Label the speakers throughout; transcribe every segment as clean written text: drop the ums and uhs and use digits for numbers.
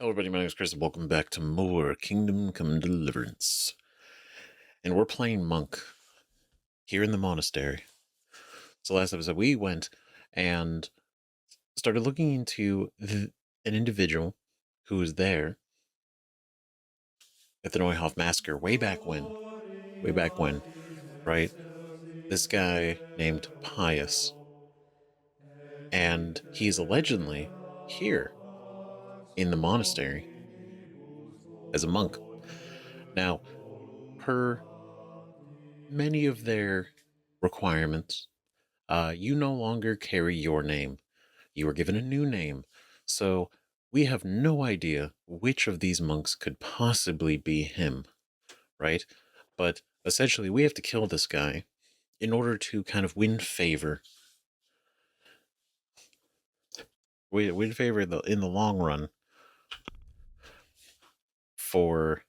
Speaker 1: Hello, everybody. My name is Chris, and welcome back to more Kingdom Come Deliverance. And we're playing Monk here in the Monastery. So, last episode, we went and started looking into an individual who was there at the Neuhoff Massacre way back when, right? This guy named Pious. And he is allegedly here in the monastery as a monk. Now, per many of their requirements, you no longer carry your name. You were given a new name. So we have no idea which of these monks could possibly be him, right? But essentially, we have to kill this guy in order to kind of win favor. We win favor in the long run for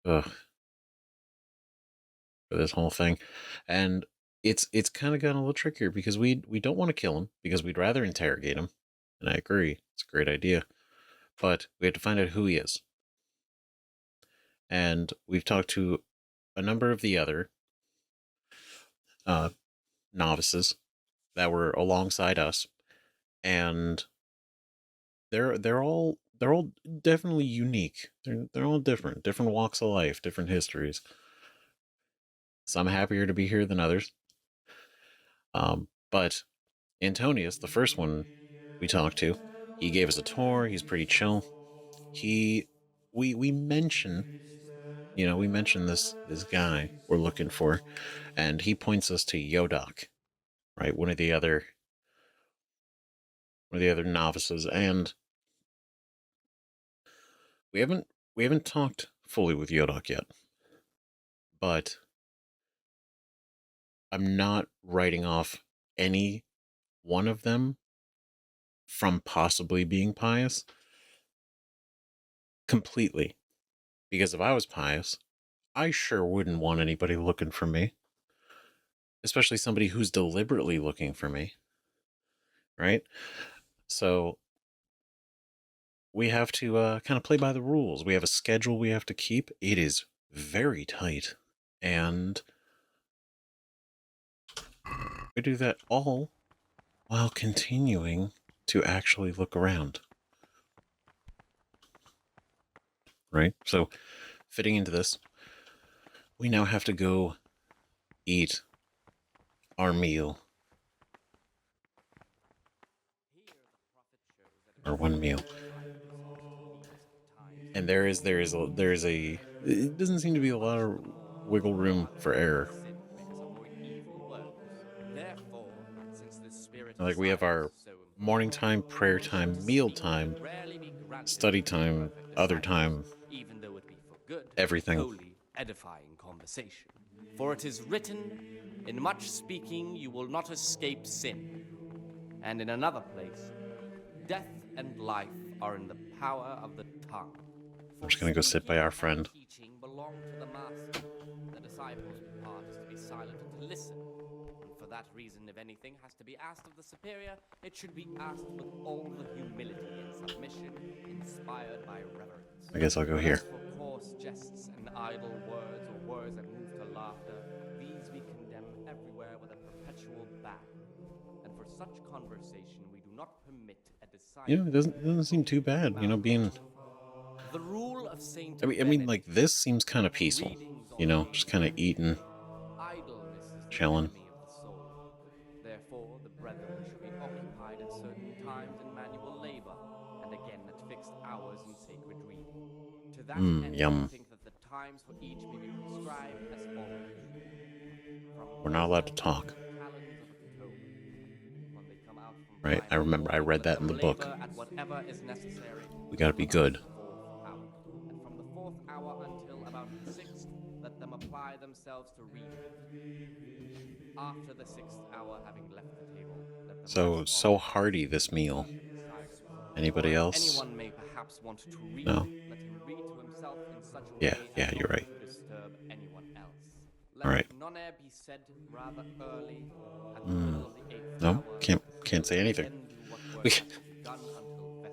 Speaker 1: uh, for this whole thing, and it's kind of gotten a little trickier because we don't want to kill him because we'd rather interrogate him, and I agree, it's a great idea, but we have to find out who he is. And we've talked to a number of the other novices that were alongside us, and they're all definitely unique. They're all different walks of life, different histories. Some happier to be here than others. But Antonius, the first one we talked to, he gave us a tour. He's pretty chill. He we mention we mentioned this guy we're looking for, and he points us to Yodok, right? One of the other novices, and we haven't talked fully with Yodok yet, but I'm not writing off any one of them from possibly being pious completely, because if I was pious, I sure wouldn't want anybody looking for me, especially somebody who's deliberately looking for me, right? So we have to kind of play by the rules. We have a schedule we have to keep. It is very tight, and we do that all while continuing to actually look around, right? So, fitting into this, we now have to go eat our meal, our one meal. And there is a it doesn't seem to be a lot of wiggle room for error. Like, we have our morning time, prayer time, meal time, study time, other time,
Speaker 2: even though it be for good,
Speaker 1: everything.
Speaker 2: holy, edifying conversation. For it is written, in much speaking you will not escape sin. And in another place, death and life are in the power of the tongue.
Speaker 1: I'm
Speaker 2: For
Speaker 1: just gonna go sit by
Speaker 2: speaking
Speaker 1: our
Speaker 2: and
Speaker 1: friend.
Speaker 2: teaching belong to the master. The disciple's part is to be silent and to listen. And for that reason, if anything has to be asked of the superior, it should be asked with all the humility and submission inspired by reverence.
Speaker 1: I guess I'll go
Speaker 2: But
Speaker 1: here.
Speaker 2: as for coarse jests and idle words, or words that move to laughter, these we condemn everywhere with a perpetual ban. And for such conversation we do not permit a disciple.
Speaker 1: It doesn't seem too bad. Being.
Speaker 2: The rule of Saint
Speaker 1: I mean, like,
Speaker 2: Benedict,
Speaker 1: this seems kind of peaceful.
Speaker 2: readings on
Speaker 1: Just
Speaker 2: paper
Speaker 1: kind of
Speaker 2: and
Speaker 1: eating,
Speaker 2: ink. Idleness is the
Speaker 1: chilling.
Speaker 2: enemy of the soul. Therefore, the brethren should be occupied at certain times in manual labor, and again at fixed hours in sacred reading. To that end, I
Speaker 1: Yum.
Speaker 2: think that the times for each may be prescribed as follows. From
Speaker 1: We're not allowed to
Speaker 2: the
Speaker 1: talk,
Speaker 2: calends of October, when they come out from
Speaker 1: right? I
Speaker 2: final
Speaker 1: remember I
Speaker 2: mourning,
Speaker 1: read
Speaker 2: let
Speaker 1: that in
Speaker 2: them
Speaker 1: the book.
Speaker 2: labor at whatever is necessary
Speaker 1: We gotta
Speaker 2: until
Speaker 1: be
Speaker 2: about
Speaker 1: good.
Speaker 2: the fourth hour. And from the fourth hour until about the sixth, let them apply themselves to reading. After the sixth hour, having left the table, let them rest on
Speaker 1: So
Speaker 2: their beds
Speaker 1: hearty, this meal.
Speaker 2: and retire to thought.
Speaker 1: Anybody
Speaker 2: Or if
Speaker 1: else?
Speaker 2: anyone may perhaps want to read,
Speaker 1: No.
Speaker 2: let him read to himself in such a
Speaker 1: Yeah,
Speaker 2: way as
Speaker 1: yeah,
Speaker 2: not
Speaker 1: you're right.
Speaker 2: to disturb anyone else.
Speaker 1: All
Speaker 2: Let
Speaker 1: right.
Speaker 2: none be said rather early, at the
Speaker 1: Mm,
Speaker 2: middle of the eighth
Speaker 1: no,
Speaker 2: hour,
Speaker 1: can't say
Speaker 2: and
Speaker 1: anything.
Speaker 2: then do what
Speaker 1: We
Speaker 2: work has to be done until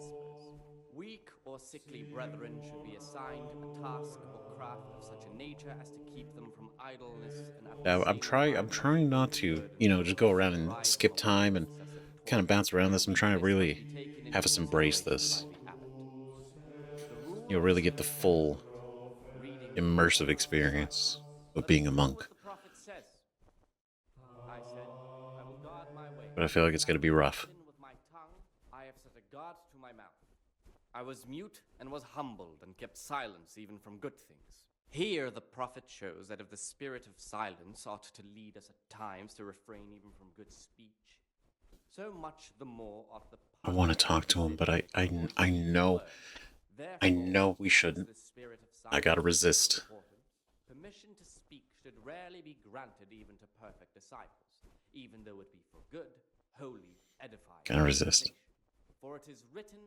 Speaker 2: weak or sickly brethren should be assigned a task or craft of such a nature as to keep them from idleness and at the
Speaker 1: Now,
Speaker 2: same
Speaker 1: I'm
Speaker 2: time
Speaker 1: trying not
Speaker 2: do
Speaker 1: to,
Speaker 2: good,
Speaker 1: just go around and
Speaker 2: derived
Speaker 1: skip
Speaker 2: from them
Speaker 1: time and
Speaker 2: excessive
Speaker 1: kind of
Speaker 2: torment.
Speaker 1: bounce around this. I'm trying to
Speaker 2: This must
Speaker 1: really
Speaker 2: be taken into
Speaker 1: have us embrace
Speaker 2: consideration by
Speaker 1: this.
Speaker 2: the abbot. The rule
Speaker 1: Really get the
Speaker 2: says,
Speaker 1: full
Speaker 2: reading the
Speaker 1: immersive
Speaker 2: prophet's
Speaker 1: experience
Speaker 2: disciples,
Speaker 1: of
Speaker 2: let us
Speaker 1: being a
Speaker 2: do
Speaker 1: monk.
Speaker 2: what the prophet says. I said, I will guard my way.
Speaker 1: But I feel like it's
Speaker 2: As
Speaker 1: going to be
Speaker 2: for
Speaker 1: rough.
Speaker 2: reason with my tongue, I have set a guard to my mouth. I was mute and was humbled and kept silence even from good things. Here the prophet shows that if the spirit of silence ought to lead us at times to refrain even from good speech, so much the more ought the
Speaker 1: I want to
Speaker 2: punishment
Speaker 1: talk to him, but I know, we
Speaker 2: as
Speaker 1: shouldn't.
Speaker 2: the spirit of
Speaker 1: I gotta
Speaker 2: silence is so
Speaker 1: resist.
Speaker 2: important, permission to speak should rarely be granted even to perfect disciples, even though it be for good, holy, edifying
Speaker 1: Gotta resist.
Speaker 2: conversation. For it is written,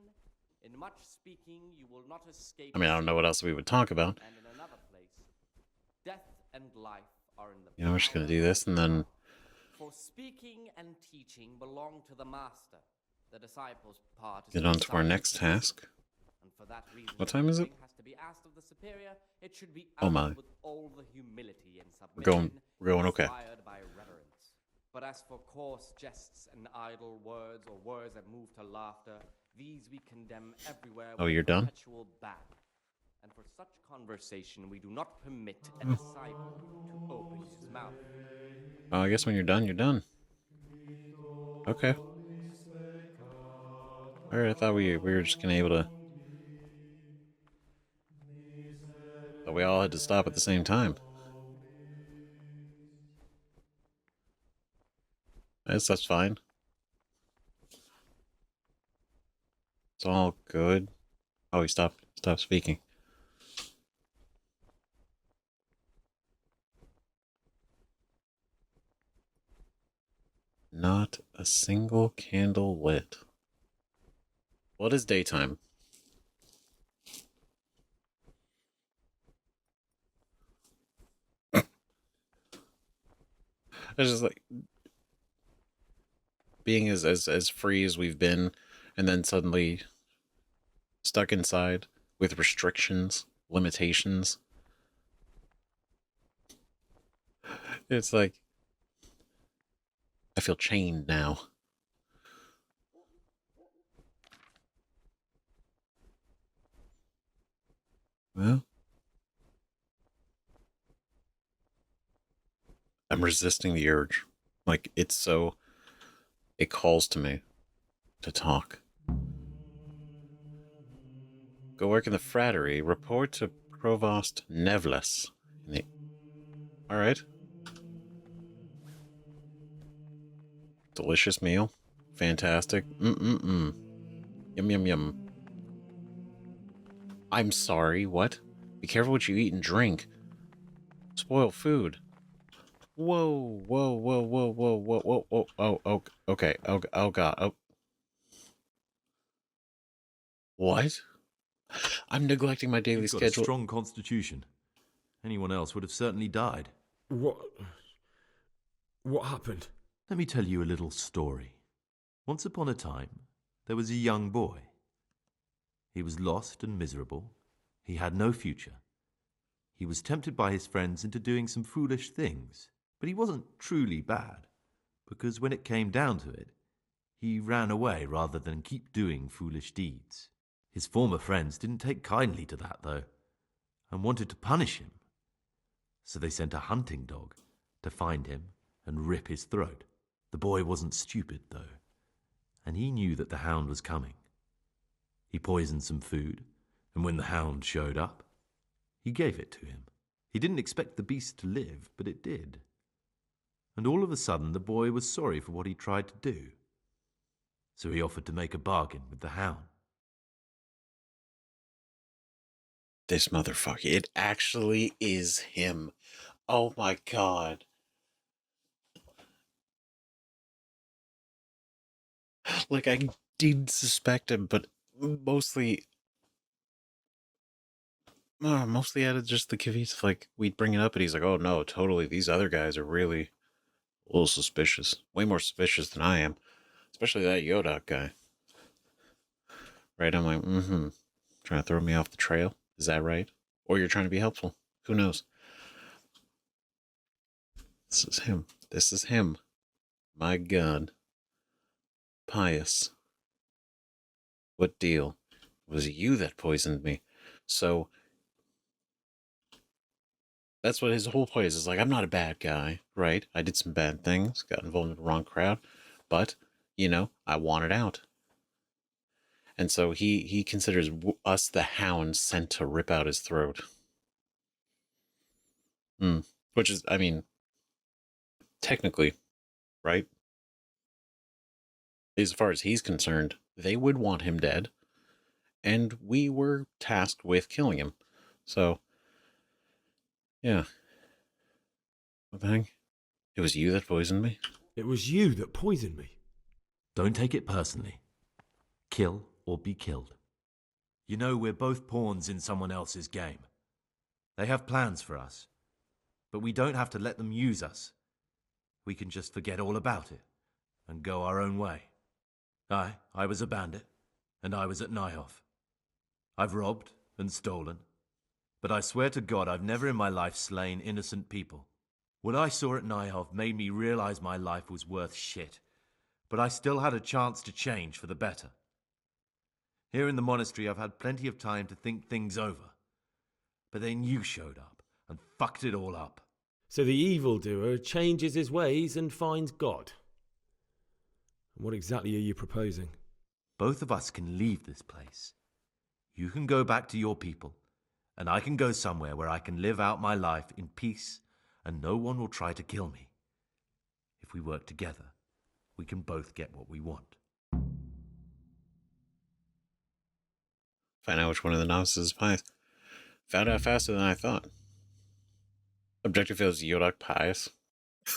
Speaker 2: in much speaking you will not escape
Speaker 1: I mean, I don't know what else we would talk about.
Speaker 2: and in another place, death and life are in the
Speaker 1: We're just
Speaker 2: power
Speaker 1: gonna do this,
Speaker 2: of
Speaker 1: and
Speaker 2: the
Speaker 1: then
Speaker 2: tongue. For speaking and teaching belong to the master. The disciple's part is
Speaker 1: get
Speaker 2: to
Speaker 1: on
Speaker 2: be
Speaker 1: to our
Speaker 2: silent
Speaker 1: next
Speaker 2: and listen.
Speaker 1: task.
Speaker 2: And for that reason,
Speaker 1: What
Speaker 2: if
Speaker 1: time is it?
Speaker 2: anything has to be asked of the superior, it should be
Speaker 1: Oh
Speaker 2: asked
Speaker 1: my.
Speaker 2: with all the humility and
Speaker 1: We're
Speaker 2: submission
Speaker 1: going okay.
Speaker 2: inspired by reverence. But as for coarse jests and idle words, or words that move to laughter, these we condemn everywhere
Speaker 1: Oh,
Speaker 2: with
Speaker 1: you're
Speaker 2: a
Speaker 1: done?
Speaker 2: perpetual ban. And for such conversation we do not permit a disciple to open his mouth.
Speaker 1: Oh, I guess when you're done, you're done. Okay. All right. I thought we were just gonna able to. But we all had to stop at the same time. That's fine. It's all good. Oh, he stopped speaking. Not a single candle lit. What is daytime? It's just like being as free as we've been, and then suddenly stuck inside with restrictions, limitations. It's like I feel chained now. Well, I'm resisting the urge. Like it calls to me to talk. Go work in the frattery. Report to Provost Nevles. All right. Delicious meal. Fantastic. Mm-mm-mm. Yum, yum, yum. I'm sorry, what? Be careful what you eat and drink. Spoil food. Whoa, whoa, whoa, whoa, whoa, whoa, whoa, whoa, oh, okay, oh, God, oh. What? I'm neglecting my daily
Speaker 3: You've got a
Speaker 1: schedule.
Speaker 3: strong constitution. Anyone else would have certainly died.
Speaker 4: What? What happened?
Speaker 3: Let me tell you a little story. Once upon a time, there was a young boy. He was lost and miserable. He had no future. He was tempted by his friends into doing some foolish things, but he wasn't truly bad, because when it came down to it, he ran away rather than keep doing foolish deeds. His former friends didn't take kindly to that, though, and wanted to punish him. So they sent a hunting dog to find him and rip his throat. The boy wasn't stupid, though, and he knew that the hound was coming. He poisoned some food, and when the hound showed up, he gave it to him. He didn't expect the beast to live, but it did. And all of a sudden, the boy was sorry for what he tried to do. So he offered to make a bargain with the hound.
Speaker 1: This motherfucker. It actually is him. Oh my God. Like, I did suspect him, but mostly out of just the caveats of, like, we'd bring it up and he's like, oh no, totally, these other guys are really a little suspicious. Way more suspicious than I am. Especially that Yodak guy. Right, I'm like, Trying to throw me off the trail? Is that right? Or you're trying to be helpful? Who knows? This is him. This is him. My God. Pious. What deal? It was you that poisoned me. So that's what his whole point is. Is like, I'm not a bad guy, right? I did some bad things, got involved in the wrong crowd, but, I wanted out. And so he considers us the hound sent to rip out his throat. Which is, I mean, technically, right? As far as he's concerned, they would want him dead, and we were tasked with killing him. So, yeah. What the heck? It was you that poisoned me?
Speaker 4: It was you that poisoned me.
Speaker 3: Don't take it personally. Kill or be killed. You know, we're both pawns in someone else's game. They have plans for us, but we don't have to let them use us. We can just forget all about it and go our own way. I was a bandit, and I was at Nyhoff. I've robbed and stolen, but I swear to God I've never in my life slain innocent people. What I saw at Nyhoff made me realize my life was worth shit, but I still had a chance to change for the better. Here in the monastery I've had plenty of time to think things over, but then you showed up and fucked it all up.
Speaker 4: So the evildoer changes his ways and finds God. What exactly are you proposing?
Speaker 3: Both of us can leave this place. You can go back to your people, and I can go somewhere where I can live out my life in peace and no one will try to kill me. If we work together, we can both get what we want.
Speaker 1: Find out which one of the novices is Pious. Found out faster than I thought. Objective fails Yodak Pious. I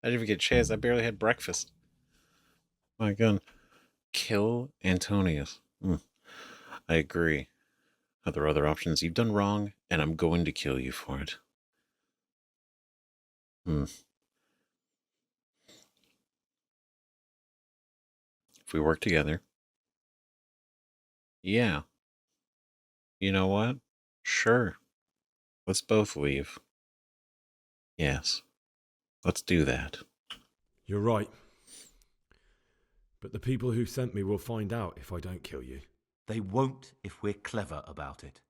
Speaker 1: didn't even get a chance. I barely had breakfast. My God. Kill Antonius. I agree. Are there other options? You've done wrong, and I'm going to kill you for it. If we work together. Yeah. You know what? Sure. Let's both leave. Yes. Let's do that.
Speaker 4: You're right. But the people who sent me will find out if I don't kill you.
Speaker 3: They won't if we're clever about it.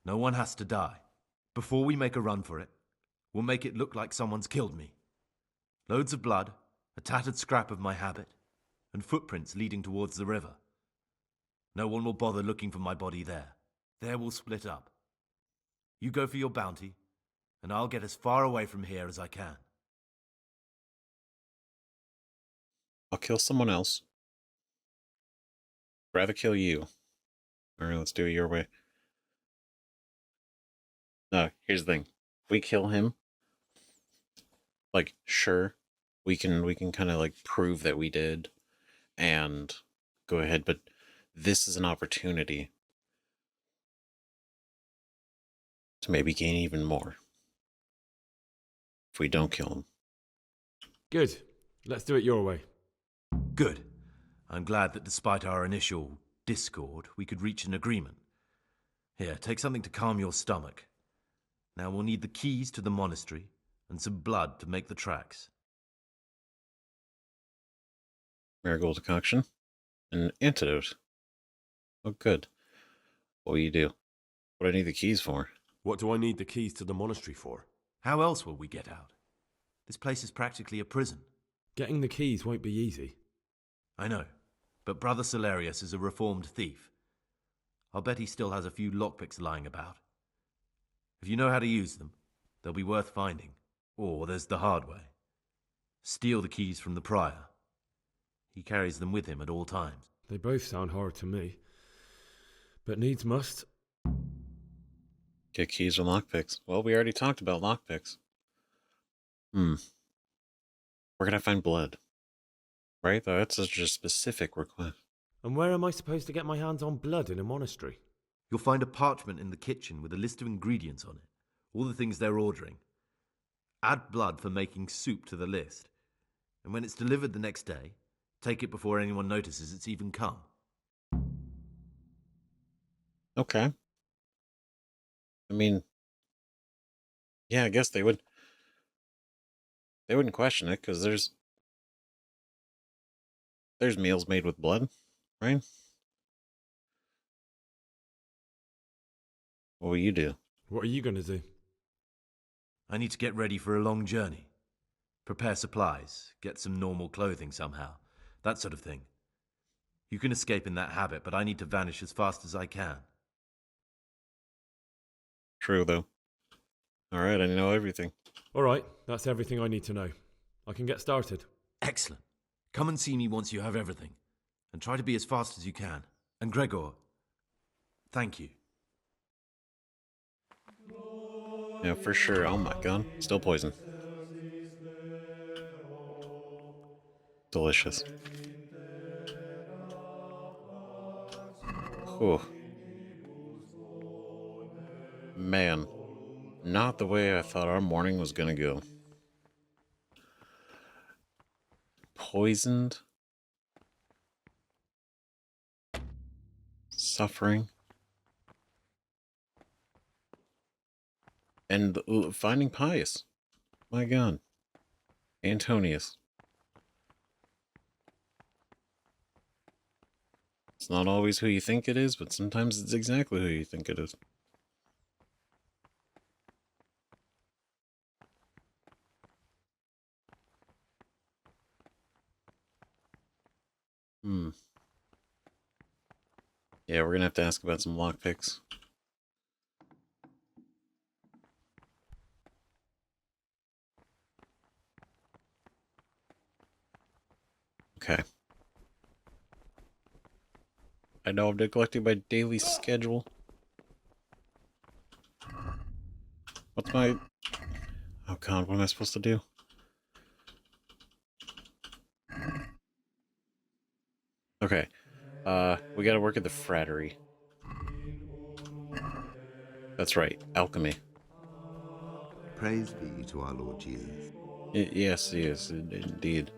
Speaker 3: No one has to die. Before we make a run for it, we'll make it look like someone's killed me. Loads of blood, a tattered scrap of my habit, and footprints leading towards the river. No one will bother looking for my body there. There we'll split up. You go for your bounty, and I'll get as far away from here as I can.
Speaker 1: I'll kill someone else. Rather kill you. Alright, let's do it your way. No, here's the thing. We kill him. Like, sure, we can kind of like prove that we did and go ahead, but this is an opportunity to maybe gain even more if we don't kill him.
Speaker 4: Good. Let's do it your way.
Speaker 3: Good. I'm glad that despite our initial discord, we could reach an agreement. Here, take something to calm your stomach. Now we'll need the keys to the monastery and some blood to make the tracks.
Speaker 1: Marigold decoction. An antidote. Oh, good. What will you do? What do I need the keys for?
Speaker 5: What do I need the keys to the monastery for?
Speaker 3: How else will we get out? This place is practically a prison.
Speaker 4: Getting the keys won't be easy.
Speaker 3: I know, but Brother Celerius is a reformed thief. I'll bet he still has a few lockpicks lying about. If you know how to use them, they'll be worth finding. Or there's the hard way. Steal the keys from the prior. He carries them with him at all times.
Speaker 4: They both sound hard to me. But needs must.
Speaker 1: Get keys or lockpicks. Well, we already talked about lockpicks. Where can I find blood? Right? That's such a specific request.
Speaker 4: And where am I supposed to get my hands on blood in a monastery?
Speaker 3: You'll find a parchment in the kitchen with a list of ingredients on it. All the things they're ordering. Add blood for making soup to the list. And when it's delivered the next day, take it before anyone notices it's even come.
Speaker 1: Okay. I mean, yeah, I guess they would. They wouldn't question it because there's meals made with blood, right? What will you do?
Speaker 4: What are you going to do?
Speaker 3: I need to get ready for a long journey. Prepare supplies, get some normal clothing somehow. That sort of thing. You can escape in that habit, but I need to vanish as fast as I can.
Speaker 1: True though. All right, I know everything.
Speaker 4: All right, that's everything I need to know. I can get started.
Speaker 3: Excellent. Come and see me once you have everything. And try to be as fast as you can. And Gregor, thank you.
Speaker 1: Yeah, for sure. Oh my god, still poison. Delicious. Whew. Man, not the way I thought our morning was gonna go. Poisoned, suffering, and finding Pious. My god. Antonius. It's not always who you think it is, but sometimes it's exactly who you think it is. Hmm. Yeah, we're gonna have to ask about some lockpicks. Okay. I know I'm neglecting my daily schedule. What's my... Oh god, what am I supposed to do? Okay. We gotta work at the frattery. That's right, alchemy.
Speaker 6: Praise be to our Lord Jesus.
Speaker 1: Yes, indeed.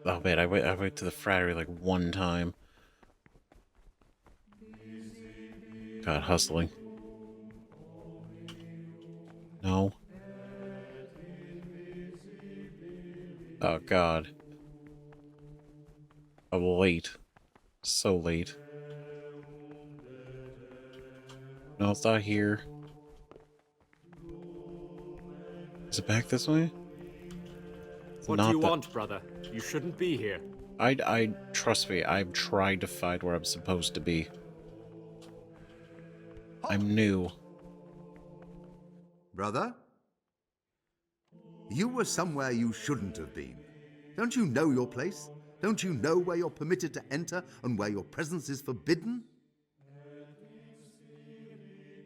Speaker 1: Oh man, I went to the frattery like one time. God, hustling. No. Oh god. I'm late. So late. No, it's not here. Is it back this way? It's
Speaker 7: What do
Speaker 1: not
Speaker 7: you
Speaker 1: that.
Speaker 7: want, brother? You shouldn't be here.
Speaker 1: Trust me, I'm trying to find where I'm supposed to be. I'm new.
Speaker 6: Brother, you were somewhere you shouldn't have been. Don't you know your place? Don't you know where you're permitted to enter and where your presence is forbidden?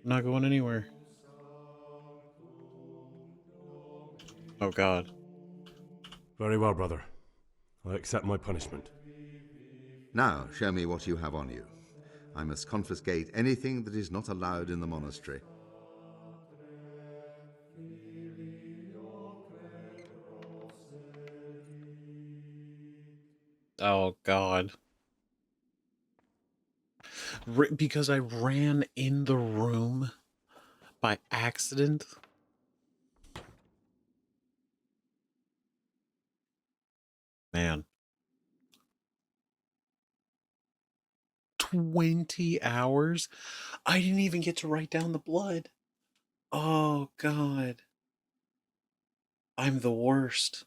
Speaker 1: I'm not going anywhere. Oh god.
Speaker 5: Very well, brother. I accept my punishment.
Speaker 6: Now, show me what you have on you. I must confiscate anything that is not allowed in the monastery.
Speaker 1: Oh god. Because I ran in the room by accident? Man. 20 hours? I didn't even get to write down the blood. Oh god. I'm the worst.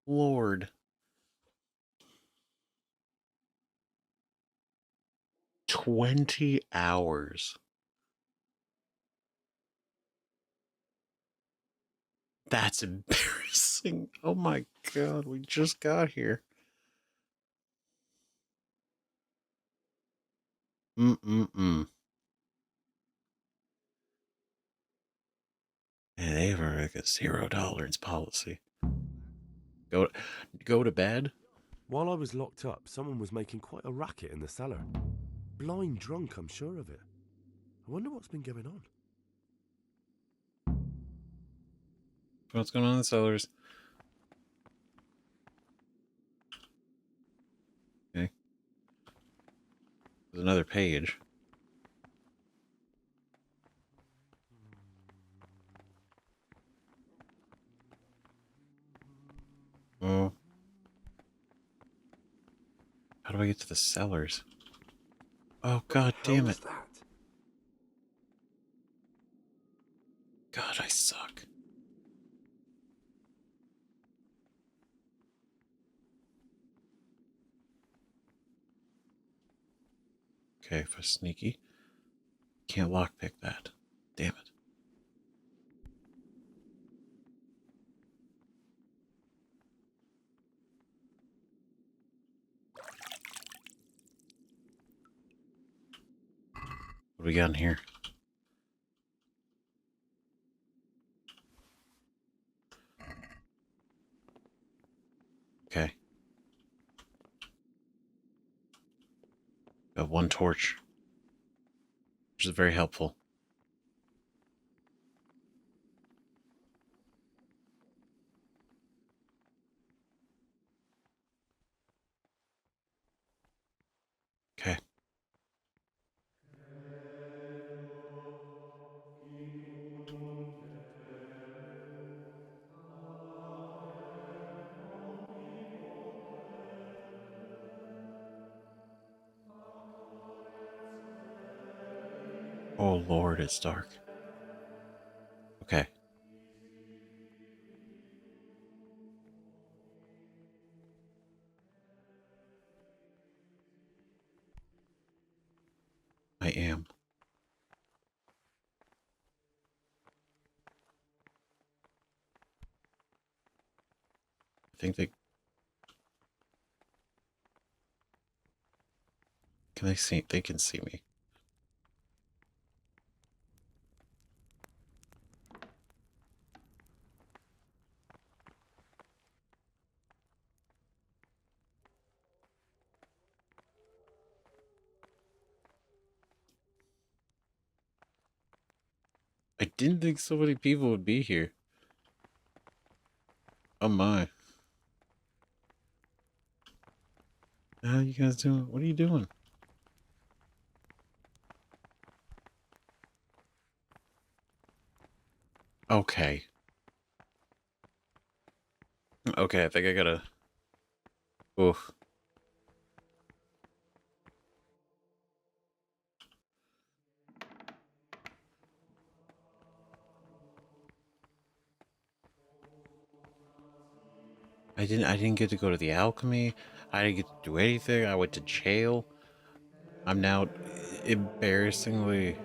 Speaker 1: Lord. 20 hours. That's embarrassing. Oh my god, we just got here. Mm-mm-mm. And they have like a zero tolerance policy. Go go to bed?
Speaker 5: While I was locked up, someone was making quite a racket in the cellar. Blind drunk, I'm sure of it. I wonder what's been going on.
Speaker 1: What's going on in the cellars? There's another page. Oh. How do I get to the cellars? Oh, god damn it.
Speaker 5: That?
Speaker 1: God, I suck. Okay, if I sneaky. Can't lockpick that. Damn it. What do we got in here? Okay. Got one torch, which is very helpful. Okay. Oh Lord, it's dark. Okay. I am. I think they... Can they see? They can see me. I didn't think so many people would be here. Oh my. How you guys doing? What are you doing? Okay. Okay, I think I gotta... Oof. I didn't get to go to the alchemy. I didn't get to do anything. I went to jail. I'm now embarrassingly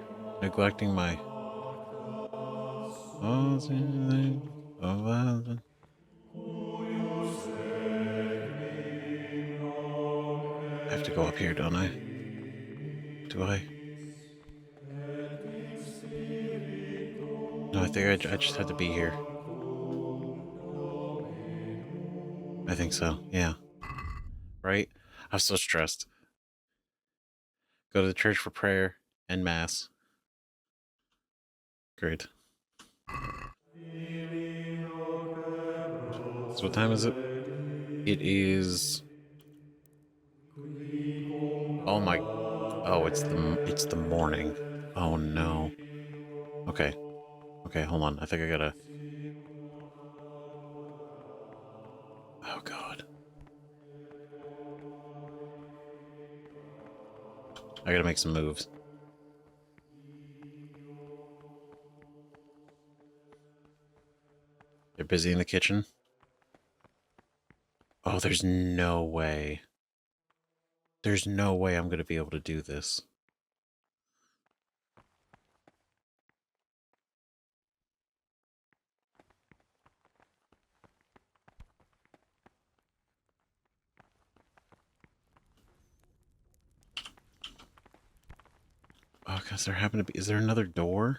Speaker 1: neglecting my... I have to go up here, don't I? Do I? No, I think I just had to be here. I think so, yeah. Right? I'm so stressed. Go to the church for prayer and mass. Great. So what time is it? It is... Oh my... Oh, it's the morning. Oh no. Okay. Okay, hold on. I think I gotta... Oh god. I gotta make some moves. They're busy in the kitchen. Oh, there's no way. There's no way I'm gonna be able to do this. Oh, because there happened to be... Is there another door?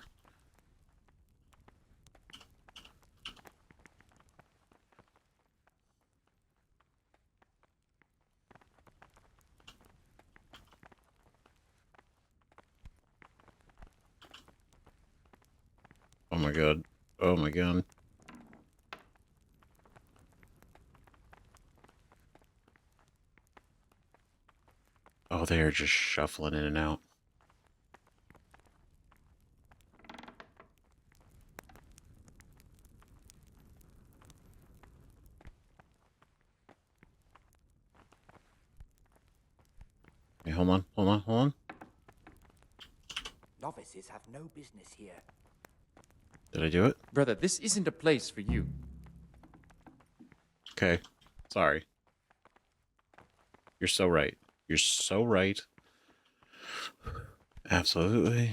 Speaker 1: Oh my god. Oh my god. Oh, they're just shuffling in and out. Hey, hold on, hold on, hold on.
Speaker 8: Novices have no business here.
Speaker 1: Did I do it?
Speaker 9: Brother, this isn't a place for you.
Speaker 1: Okay. Sorry. You're so right. You're so right. Absolutely.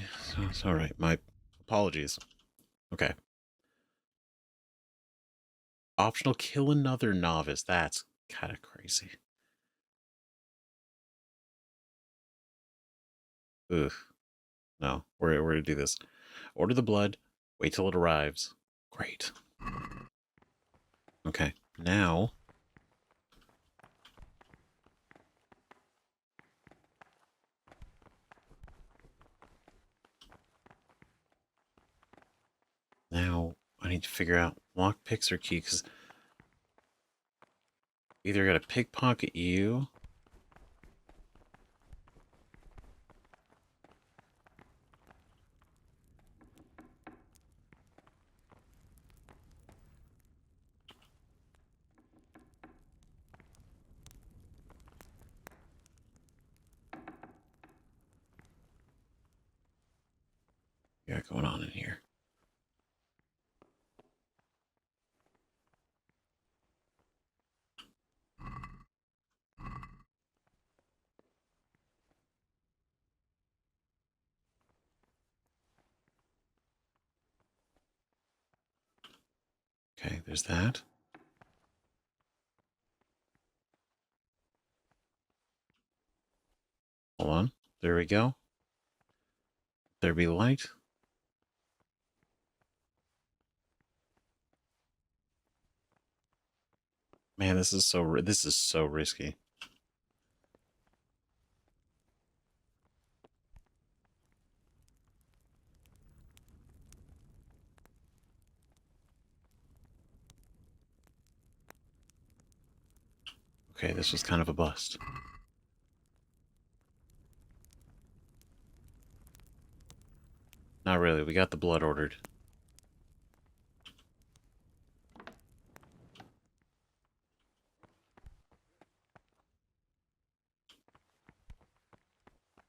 Speaker 1: So right. My apologies. Okay. Optional kill another novice. That's kind of crazy. Ugh. No. We're going to do this. Order the blood. Wait till it arrives. Great. Okay. Now. Now I need to figure out lockpicks or key, because either got to pickpocket you. Yeah, going on in here. Okay, there's that. Hold on. There we go. There be light. Man, this is so risky. Okay, this was kind of a bust. Not really. We got the blood ordered.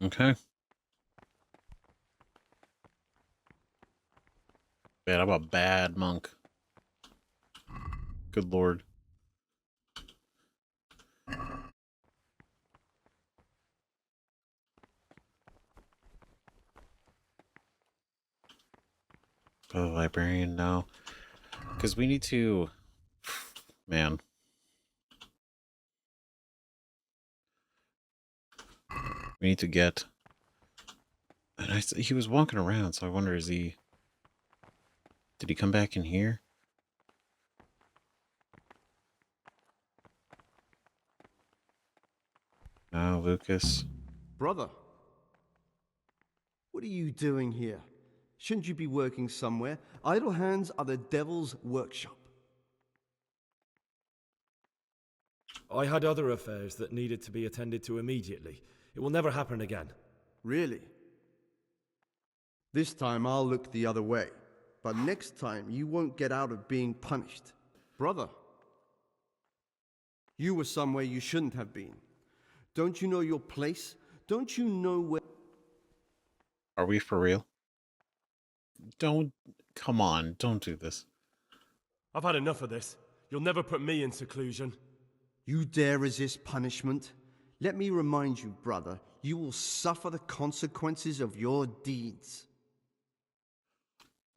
Speaker 1: Okay. Man, I'm a bad monk. Good lord. Oh, librarian, no. Because we need to... Man. We need to get... And he was walking around, so I wonder, is he... Did he come back in here? No, Lucas.
Speaker 10: Brother, what are you doing here? Shouldn't you be working somewhere? Idle hands are the devil's workshop.
Speaker 4: I had other affairs that needed to be attended to immediately. It will never happen again.
Speaker 10: Really? This time I'll look the other way, but next time you won't get out of being punished. Brother, you were somewhere you shouldn't have been. Don't you know your place? Don't you know where...
Speaker 1: Are we for real? Don't... Come on, don't do this.
Speaker 5: I've had enough of this. You'll never put me in seclusion.
Speaker 10: You dare resist punishment? Let me remind you, brother, you will suffer the consequences of your deeds.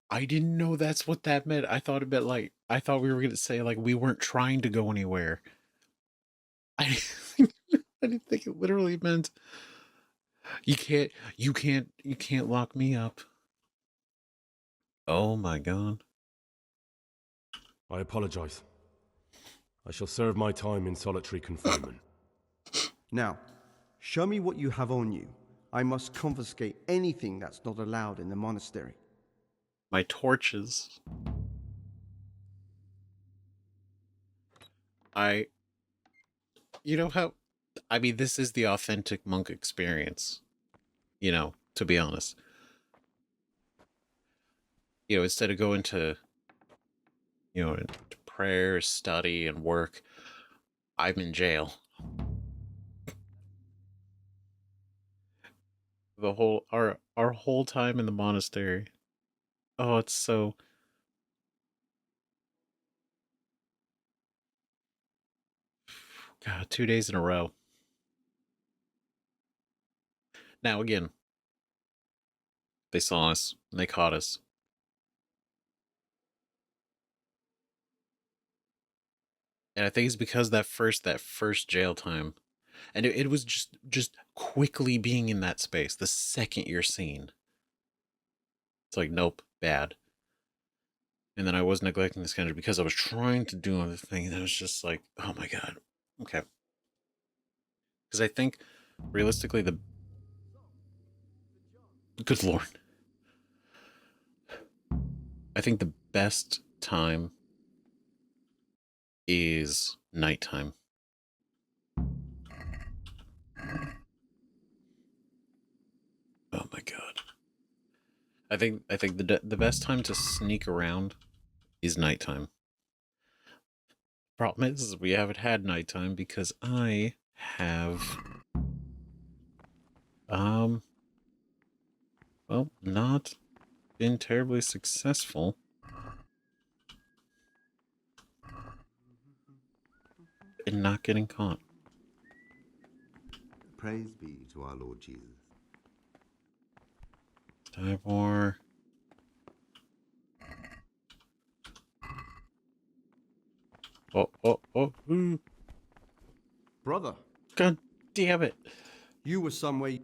Speaker 1: I didn't know that's what that meant. I thought it meant like... I thought we were going to say, like, we weren't trying to go anywhere. I didn't think it literally meant... You can't lock me up. Oh my god.
Speaker 5: I apologize. I shall serve my time in solitary confinement.
Speaker 10: Now, show me what you have on you. I must confiscate anything that's not allowed in the monastery.
Speaker 1: My torches. You know how I mean, this is the authentic monk experience, to be honest. Instead of going to, into prayer, study, and work, I'm in jail. Our whole time in the monastery. Oh, it's so. God, 2 days in a row. Now again, they saw us and they caught us. And I think it's because that first jail time. And it was just quickly being in that space. The second you're seen, it's like, nope, bad. And then I was neglecting the schedule because I was trying to do other things. And I was just like, oh my God. Okay. Because I think realistically, the good Lord, I think the best time is nighttime. Oh my God. I think the best time to sneak around is nighttime. Problem is we haven't had nighttime because I have um well, not been terribly successful. In not getting caught.
Speaker 6: Praise be to our Lord Jesus.
Speaker 1: Tybor. Oh.
Speaker 10: Brother,
Speaker 1: God damn it.
Speaker 10: you were somewhere.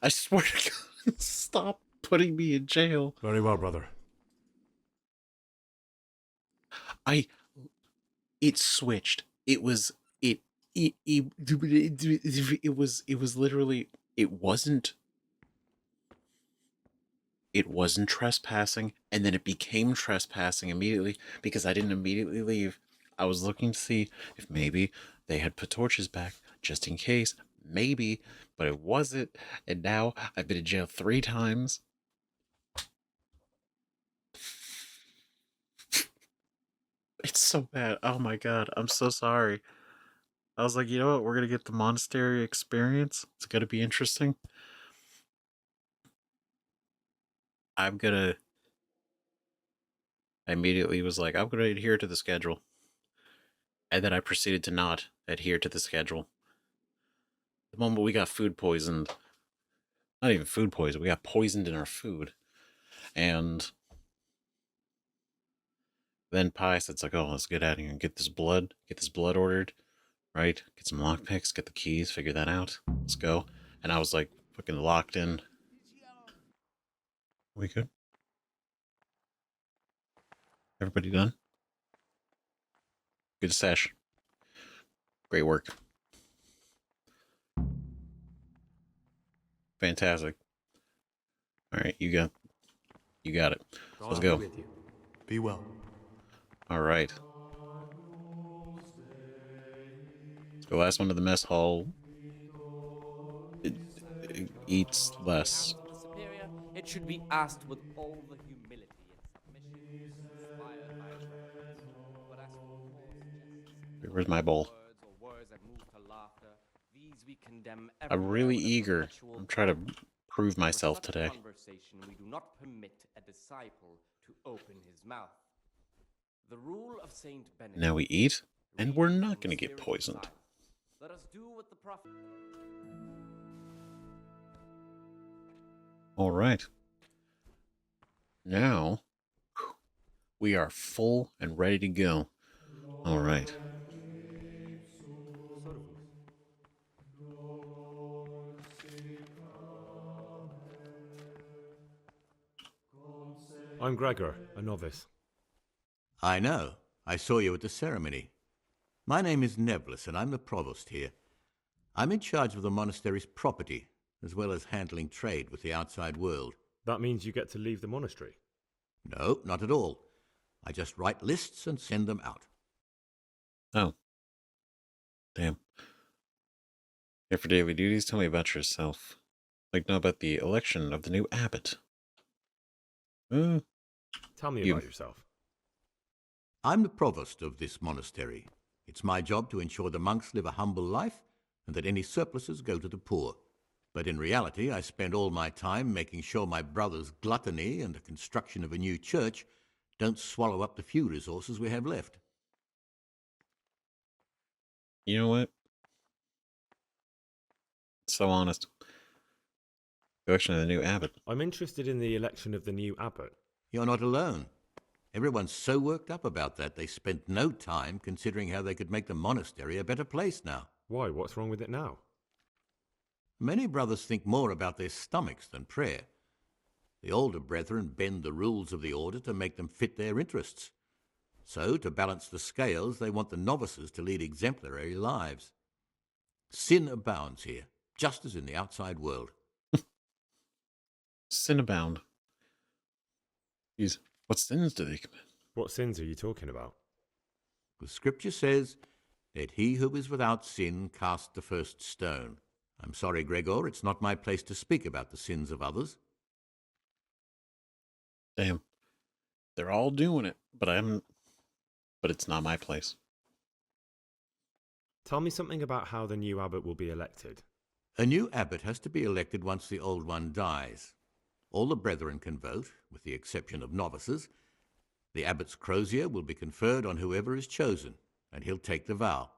Speaker 1: I swear to God, stop putting me in jail.
Speaker 5: Very well, brother.
Speaker 1: It switched. It was literally, it wasn't trespassing, and then it became trespassing immediately because I didn't immediately leave. I was looking to see if maybe they had put torches back just in case, maybe, but it wasn't. And now I've been in jail 3 times. It's so bad. Oh my God, I'm so sorry. I was like, you know what? We're gonna get the monastery experience. It's gonna be interesting. I'm gonna. I immediately was like, I'm gonna adhere to the schedule, and then I proceeded to not adhere to the schedule. The moment we got food poisoned, not even food poison, we got poisoned in our food, and then Pious, it's like, oh, let's get out of here and get this blood ordered, right? Get some lockpicks, get the keys, figure that out. Let's go. And I was like, fucking locked in. We good? Everybody done? Good sesh. Great work. Fantastic. All right, you got it. Let's go.
Speaker 5: Be with you. Be well.
Speaker 1: All right. Let's go. Last one to the mess hall. It eats less.
Speaker 2: Of the superior, it should be asked with all the humility and submission inspired by reverence. But as for coarse jests,
Speaker 1: Where's my bowl?
Speaker 2: words or words that move to laughter, these we condemn
Speaker 1: I'm
Speaker 2: everywhere
Speaker 1: really
Speaker 2: with a
Speaker 1: eager.
Speaker 2: perpetual
Speaker 1: I'm trying to
Speaker 2: frown.
Speaker 1: prove
Speaker 2: For
Speaker 1: myself
Speaker 2: such
Speaker 1: today.
Speaker 2: conversation we do not permit a disciple to open his mouth. The rule of Saint Benedict.
Speaker 1: Now we eat, and we're not going to get poisoned.
Speaker 2: Let us do what the prophet.
Speaker 1: All right. Now we are full and ready to go. All right.
Speaker 4: I'm Gregor, a novice.
Speaker 11: I know. I saw you at the ceremony. My name is Nevlis, and I'm the provost here. I'm in charge of the monastery's property, as well as handling trade with the outside world.
Speaker 4: That means you get to leave the monastery?
Speaker 11: No, not at all. I just write lists and send them out.
Speaker 1: Oh. Damn. Here for daily duties, tell me about yourself. Like, know about the election of the new abbot.
Speaker 4: Tell me
Speaker 1: You.
Speaker 4: about yourself.
Speaker 11: I'm the provost of this monastery. It's my job to ensure the monks live a humble life and that any surpluses go to the poor. But in reality, I spend all my time making sure my brother's gluttony and the construction of a new church don't swallow up the few resources we have left.
Speaker 1: You know what? So honest. The election of the new abbot.
Speaker 4: I'm interested in the election of the new abbot.
Speaker 11: You're not alone. Everyone's so worked up about that they spent no time considering how they could make the monastery a better place now.
Speaker 4: Why? What's wrong with it now?
Speaker 11: Many brothers think more about their stomachs than prayer. The older brethren bend the rules of the order to make them fit their interests. So, to balance the scales, they want the novices to lead exemplary lives. Sin abounds here, just as in the outside world.
Speaker 1: Sin abound. Jeez, what sins do they commit?
Speaker 4: What sins are you talking about?
Speaker 11: The scripture says, "Let he who is without sin cast the first stone." I'm sorry, Gregor, it's not my place to speak about the sins of others.
Speaker 1: Damn. They're all doing it, but it's not my place.
Speaker 4: Tell me something about how the new abbot will be elected.
Speaker 11: A new abbot has to be elected once the old one dies. All the brethren can vote, with the exception of novices. The abbot's crozier will be conferred on whoever is chosen, and he'll take the vow.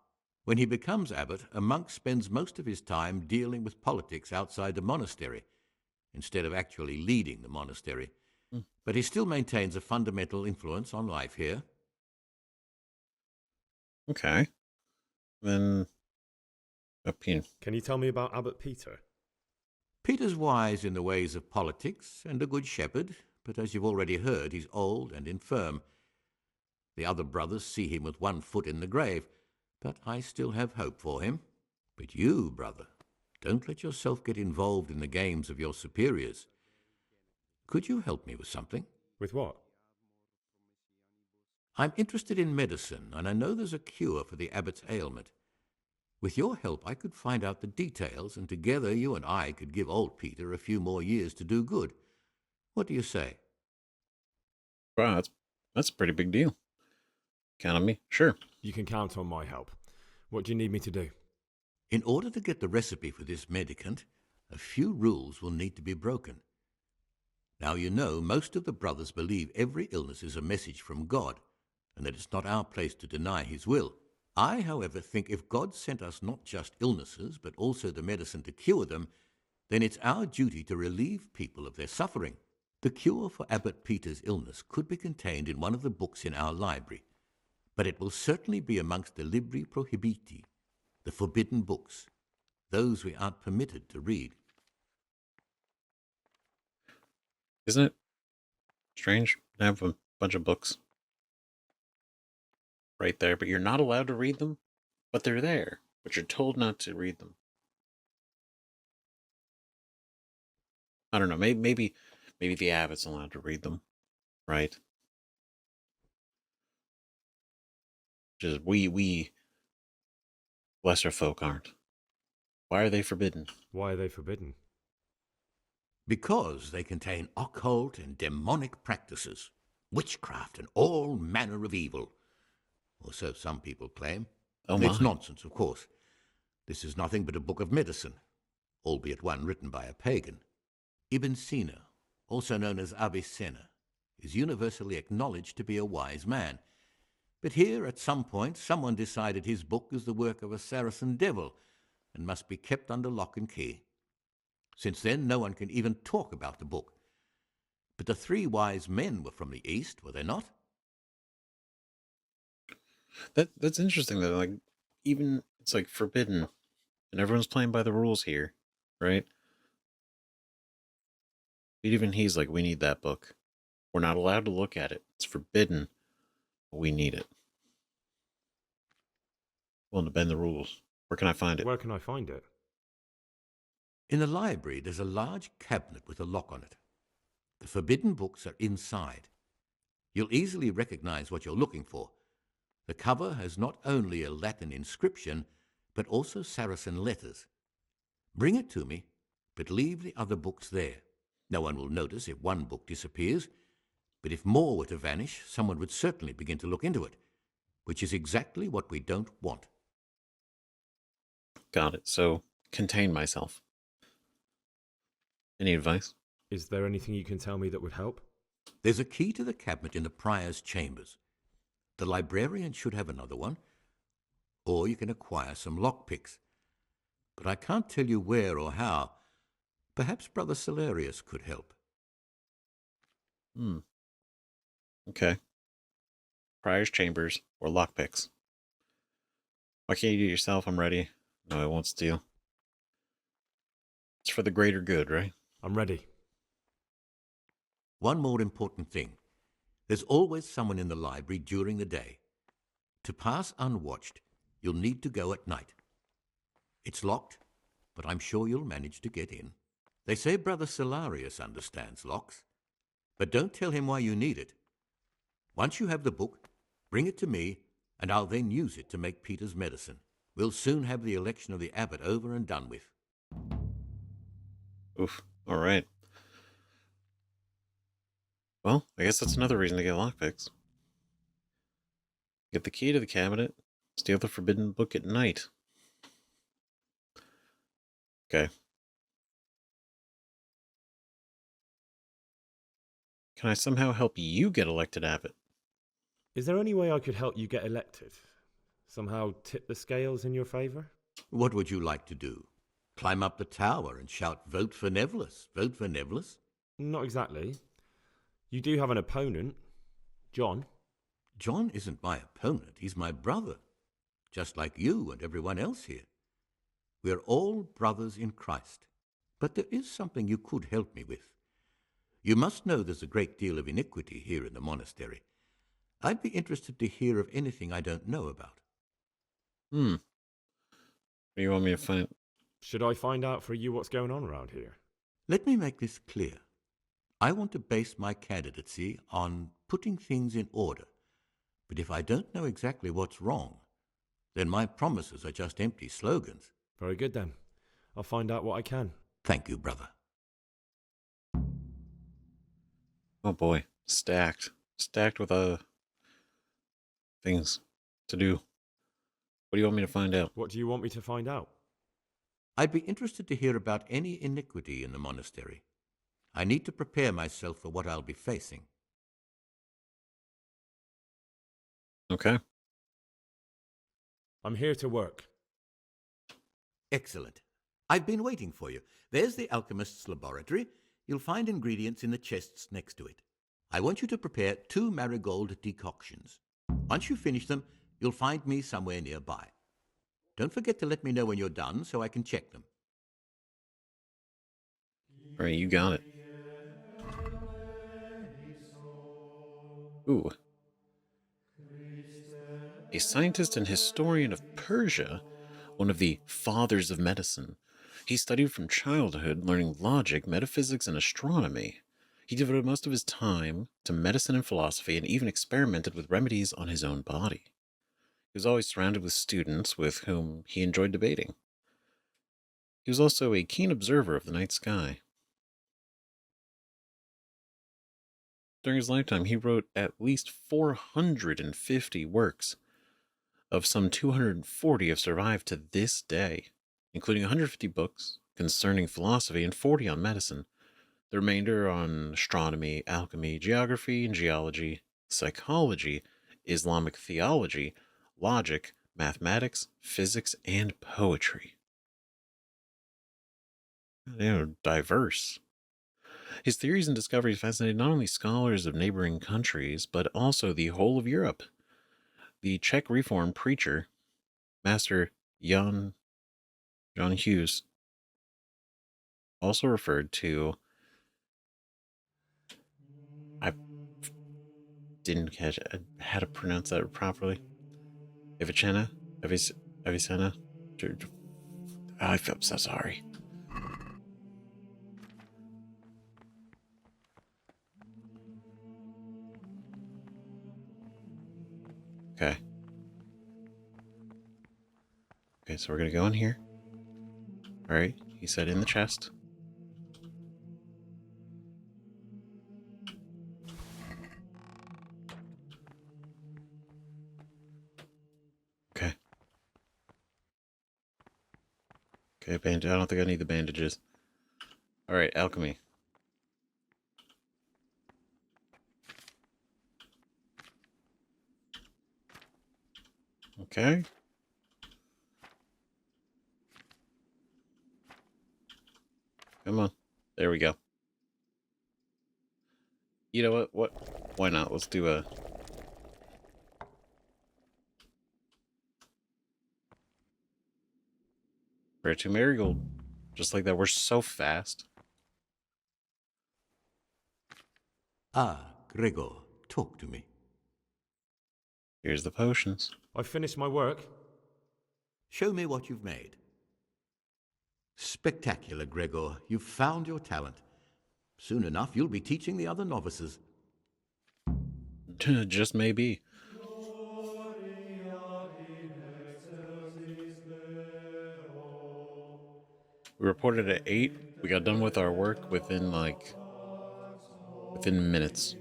Speaker 11: When he becomes abbot, a monk spends most of his time dealing with politics outside the monastery, instead of actually leading the monastery. But he still maintains a fundamental influence on life here.
Speaker 1: Okay. Then, opinion.
Speaker 4: Can you tell me about Abbot Peter?
Speaker 11: Peter's wise in the ways of politics and a good shepherd, but as you've already heard, he's old and infirm. The other brothers see him with one foot in the grave, but I still have hope for him. But you, brother, don't let yourself get involved in the games of your superiors. Could you help me with something?
Speaker 4: With what?
Speaker 11: I'm interested in medicine, and I know there's a cure for the abbot's ailment. With your help, I could find out the details, and together you and I could give old Peter a few more years to do good. What do you say?
Speaker 1: Wow, that's a pretty big deal. Count on me? Sure.
Speaker 4: You can count on my help. What do you need me to do?
Speaker 11: In order to get the recipe for this medicament, a few rules will need to be broken. Now you know most of the brothers believe every illness is a message from God, and that it's not our place to deny his will. I, however, think if God sent us not just illnesses, but also the medicine to cure them, then it's our duty to relieve people of their suffering. The cure for Abbot Peter's illness could be contained in one of the books in our library, but it will certainly be amongst the libri prohibiti, the forbidden books, those we aren't permitted to read.
Speaker 1: Isn't it strange to have a bunch of books right there, but you're not allowed to read them? But they're there, but you're told not to read them. I don't know. Maybe the abbot's allowed to read them, right? Just we lesser folk aren't. Why are they forbidden?
Speaker 4: Why are they forbidden?
Speaker 11: Because they contain occult and demonic practices, witchcraft and all manner of evil. Or so some people claim.
Speaker 1: Oh my.
Speaker 11: It's nonsense, of course. This is nothing but a book of medicine, albeit one written by a pagan. Ibn Sina, also known as Avicenna, is universally acknowledged to be a wise man. But here, at some point, someone decided his book is the work of a Saracen devil and must be kept under lock and key. Since then, no one can even talk about the book. But the three wise men were from the East, were they not?
Speaker 1: That's interesting though. Like, even it's like forbidden, and everyone's playing by the rules here, right? But even he's like, we need that book. We're not allowed to look at it. It's forbidden, but we need it. Willing to bend the rules. Where can I find it?
Speaker 4: Where can I find it?
Speaker 11: In the library, there's a large cabinet with a lock on it. The forbidden books are inside. You'll easily recognize what you're looking for. The cover has not only a Latin inscription, but also Saracen letters, Bring it to me, but leave the other books there. No one will notice if one book disappears, but if more were to vanish, someone would certainly begin to look into it, which is exactly what we don't want.
Speaker 1: Got it. So, contain myself. Any advice?
Speaker 4: Is there anything you can tell me that would help?
Speaker 11: There's a key to the cabinet in the Prior's chambers. The librarian should have another one, or you can acquire some lockpicks. But I can't tell you where or how. Perhaps Brother Salarius could help.
Speaker 1: Okay. Prior's chambers or lockpicks. Why can't you do it yourself? I'm ready. No, I won't steal. It's for the greater good, right?
Speaker 4: I'm ready.
Speaker 11: One more important thing. There's always someone in the library during the day. To pass unwatched, you'll need to go at night. It's locked, but I'm sure you'll manage to get in. They say Brother Salarius understands locks, but don't tell him why you need it. Once you have the book, bring it to me, and I'll then use it to make Peter's medicine. We'll soon have the election of the abbot over and done with.
Speaker 1: Oof. All right. Well, I guess that's another reason to get lockpicks. Get the key to the cabinet, steal the forbidden book at night. Okay. Can I somehow help you get elected abbot?
Speaker 4: Is there any way I could help you get elected? Somehow tip the scales in your favour?
Speaker 11: What would you like to do? Climb up the tower and shout, "Vote for Nevillus! Vote for Nevillus!"
Speaker 4: Not exactly. You do have an opponent, John.
Speaker 11: John isn't my opponent, he's my brother, just like you and everyone else here. We're all brothers in Christ. But there is something you could help me with. You must know there's a great deal of iniquity here in the monastery. I'd be interested to hear of anything I don't know about.
Speaker 1: What do you want me to find?
Speaker 4: Should I find out for you what's going on around here?
Speaker 11: Let me make this clear. I want to base my candidacy on putting things in order. But if I don't know exactly what's wrong, then my promises are just empty slogans.
Speaker 4: Very good then. I'll find out what I can.
Speaker 11: Thank you, brother.
Speaker 1: Oh boy, stacked with things to do. What do you want me to find out?
Speaker 4: What do you want me to find out?
Speaker 11: I'd be interested to hear about any iniquity in the monastery. I need to prepare myself for what I'll be facing.
Speaker 1: Okay.
Speaker 4: I'm here to work.
Speaker 11: Excellent. I've been waiting for you. There's the alchemist's laboratory. You'll find ingredients in the chests next to it. I want you to prepare 2 marigold decoctions. Once you finish them, you'll find me somewhere nearby. Don't forget to let me know when you're done so I can check them.
Speaker 1: All right, you got it. Ooh. A scientist and historian of Persia, one of the fathers of medicine. He studied from childhood, learning logic, metaphysics, and astronomy. He devoted most of his time to medicine and philosophy and even experimented with remedies on his own body. He was always surrounded with students with whom he enjoyed debating. He was also a keen observer of the night sky. During his lifetime, he wrote at least 450 works. Of some 240 have survived to this day, including 150 books concerning philosophy and 40 on medicine. The remainder on astronomy, alchemy, geography and geology, psychology, Islamic theology, logic, mathematics, physics, and poetry. Diverse. His theories and discoveries fascinated not only scholars of neighboring countries, but also the whole of Europe. The Czech Reform preacher, Master John Hughes, also referred to. I didn't catch how to pronounce that properly. Avicenna? Avicenna? I'm so sorry. Okay. Okay, so we're going to go in here. All right. He said in the chest. Okay. Okay, bandage. I don't think I need the bandages. Alright, alchemy. Okay. Come on. There we go. You know what? Why not? Let's do a... Prayer to Marigold. Just like that. We're so fast.
Speaker 11: Ah, Gregor, talk to me.
Speaker 1: Here's the potions.
Speaker 4: I finished my work.
Speaker 11: Show me what you've made. Spectacular, Gregor. You've found your talent. Soon enough, you'll be teaching the other novices.
Speaker 1: Just maybe. We reported at 8. We got done with our work within minutes.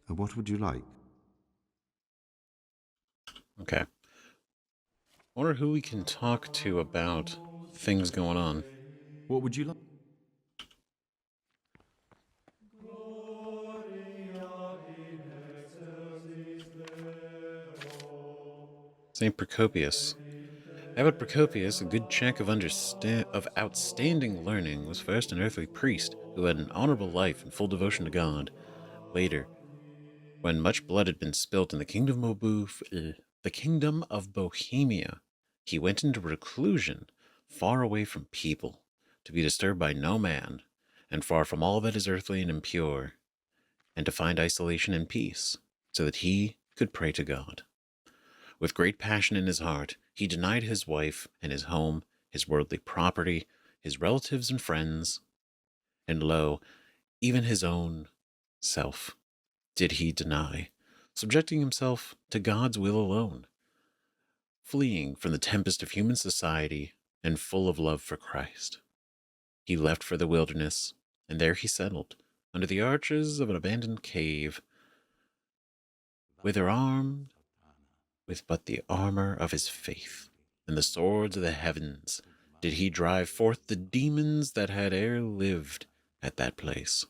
Speaker 6: And what would you like?
Speaker 1: Okay. I wonder who we can talk to about things going on.
Speaker 5: What would you like?
Speaker 1: St. Procopius. Abbot Procopius, a good check of outstanding learning, was first an earthly priest who had an honorable life and full devotion to God. Later, when much blood had been spilt in the kingdom of Bohemia, he went into reclusion, far away from people, to be disturbed by no man, and far from all that is earthly and impure, and to find isolation and peace, so that he could pray to God. With great passion in his heart, he denied his wife and his home, his worldly property, his relatives and friends, and lo, even his own self did he deny, subjecting himself to God's will alone, fleeing from the tempest of human society and full of love for Christ. He left for the wilderness, and there he settled, under the arches of an abandoned cave, with but the armor of his faith, and the swords of the heavens, did he drive forth the demons that had e'er lived at that place.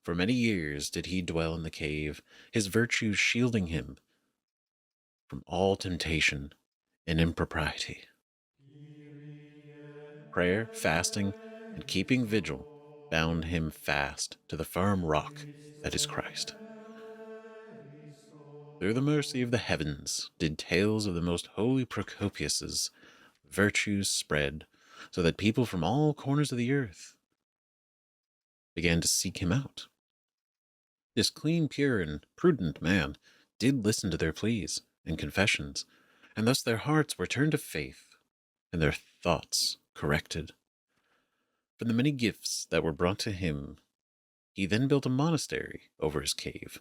Speaker 1: For many years did he dwell in the cave, his virtues shielding him from all temptation and impropriety. Prayer, fasting, and keeping vigil bound him fast to the firm rock that is Christ. Through the mercy of the heavens did tales of the most holy Procopius's virtues spread, so that people from all corners of the earth began to seek him out. This clean, pure, and prudent man did listen to their pleas and confessions, and thus their hearts were turned to faith, and their thoughts corrected. From the many gifts that were brought to him, he then built a monastery over his cave,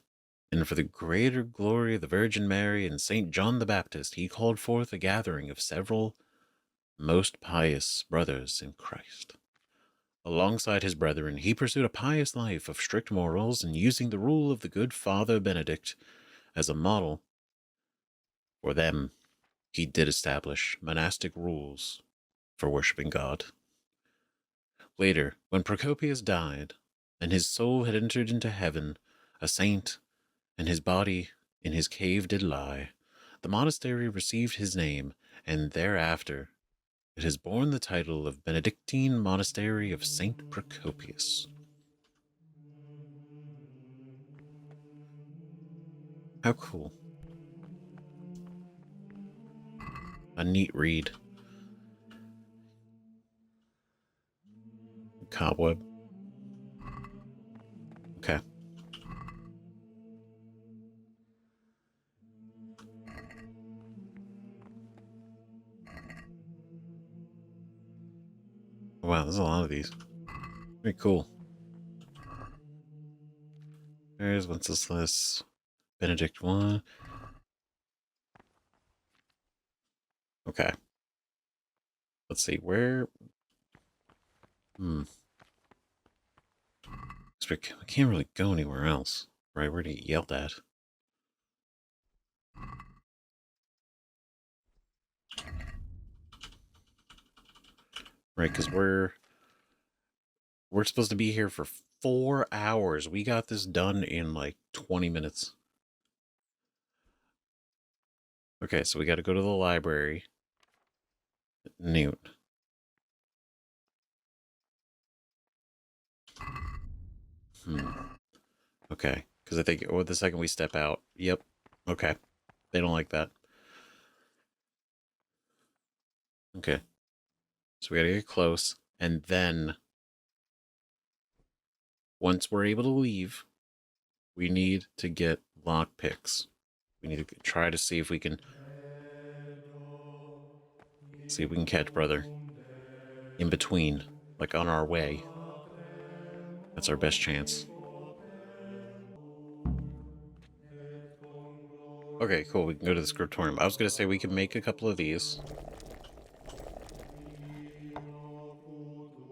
Speaker 1: and for the greater glory of the Virgin Mary and St. John the Baptist, he called forth a gathering of several most pious brothers in Christ. Alongside his brethren, he pursued a pious life of strict morals, and using the rule of the good Father Benedict as a model for them, he did establish monastic rules for worshiping God. Later, when Procopius died, and his soul had entered into heaven, a saint, and his body in his cave did lie, the monastery received his name, and thereafter it has borne the title of Benedictine Monastery of Saint Procopius. How cool. A neat read. Cobweb. Okay. Wow, there's a lot of these. Very cool. There's Wenceslas, Benedict I. Okay. Let's see, where... We can't really go anywhere else, right? We're gonna get yelled at. Right, because we're supposed to be here for 4 hours. We got this done in like 20 minutes. Okay, so we got to go to the library at noon. Okay, because I think the second we step out, yep. Okay, they don't like that. Okay, so we got to get close, and then once we're able to leave, we need to get lockpicks. We need to try to see if we can catch brother in between, like on our way. That's our best chance. Okay, cool. We can go to the scriptorium. I was going to say we can make a couple of these.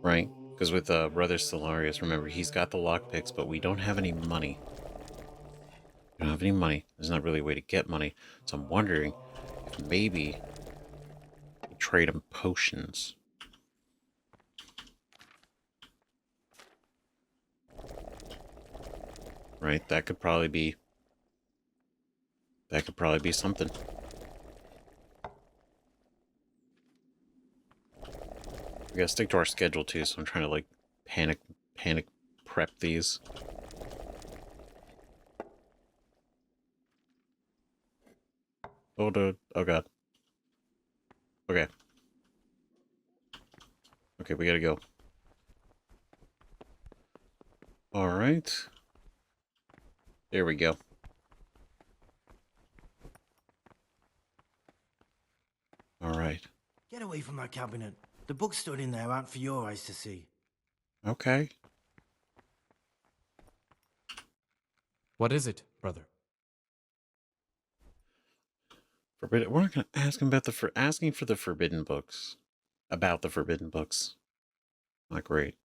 Speaker 1: Right? Because with Brother Stellarius, remember, he's got the lockpicks, but we don't have any money. We don't have any money. There's not really a way to get money. So I'm wondering if maybe we trade him potions. Right? That could probably be something. We gotta stick to our schedule too, so I'm trying to like panic prep these. Oh, dude. Oh god. Okay. Okay, we gotta go. Alright. There we go. Alright.
Speaker 8: Get away from that cabinet. The books stood in there aren't for your eyes to see.
Speaker 1: Okay.
Speaker 7: What is it, brother?
Speaker 1: Forbidden. We're not gonna ask him about asking for the forbidden books. About the forbidden books. Not great.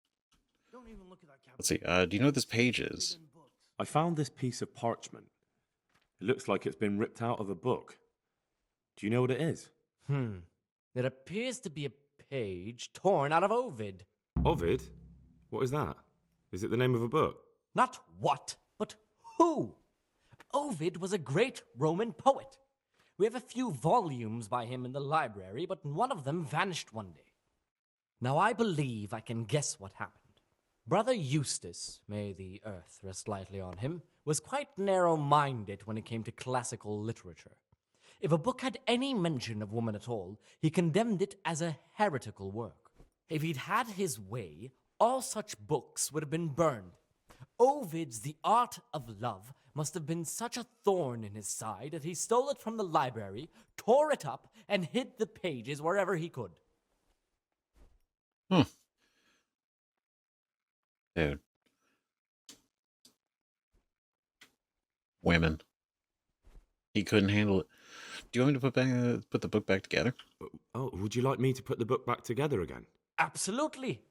Speaker 8: Don't even look at that cabinet.
Speaker 1: Let's see. Do you know what this page is?
Speaker 5: I found this piece of parchment. It looks like it's been ripped out of a book. Do you know what it is?
Speaker 2: It appears to be a page torn out of Ovid.
Speaker 4: Ovid? What is that? Is it the name of a book?
Speaker 2: Not what, but who. Ovid was a great Roman poet. We have a few volumes by him in the library, but one of them vanished one day. Now I believe I can guess what happened. Brother Eustace, may the earth rest lightly on him, was quite narrow-minded when it came to classical literature. If a book had any mention of woman at all, he condemned it as a heretical work. If he'd had his way, all such books would have been burned. Ovid's The Art of Love must have been such a thorn in his side that he stole it from the library, tore it up, and hid the pages wherever he could.
Speaker 1: Dude. Women. He couldn't handle it. Do you want me to put the book back together?
Speaker 4: Oh, would you like me to put the book back together again?
Speaker 2: Absolutely.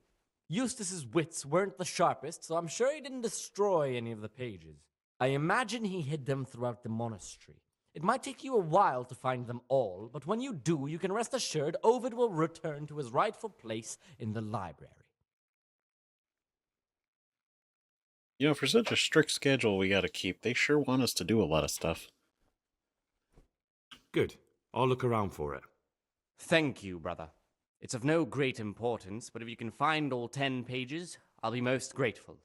Speaker 2: Eustace's wits weren't the sharpest, so I'm sure he didn't destroy any of the pages. I imagine he hid them throughout the monastery. It might take you a while to find them all, but when you do, you can rest assured Ovid will return to his rightful place in the library.
Speaker 1: You know, for such a strict schedule we gotta keep, they sure want us to do a lot of stuff.
Speaker 4: Good. I'll look around for it.
Speaker 2: Thank you, brother. It's of no great importance, but if you can find all 10 pages, I'll be most grateful.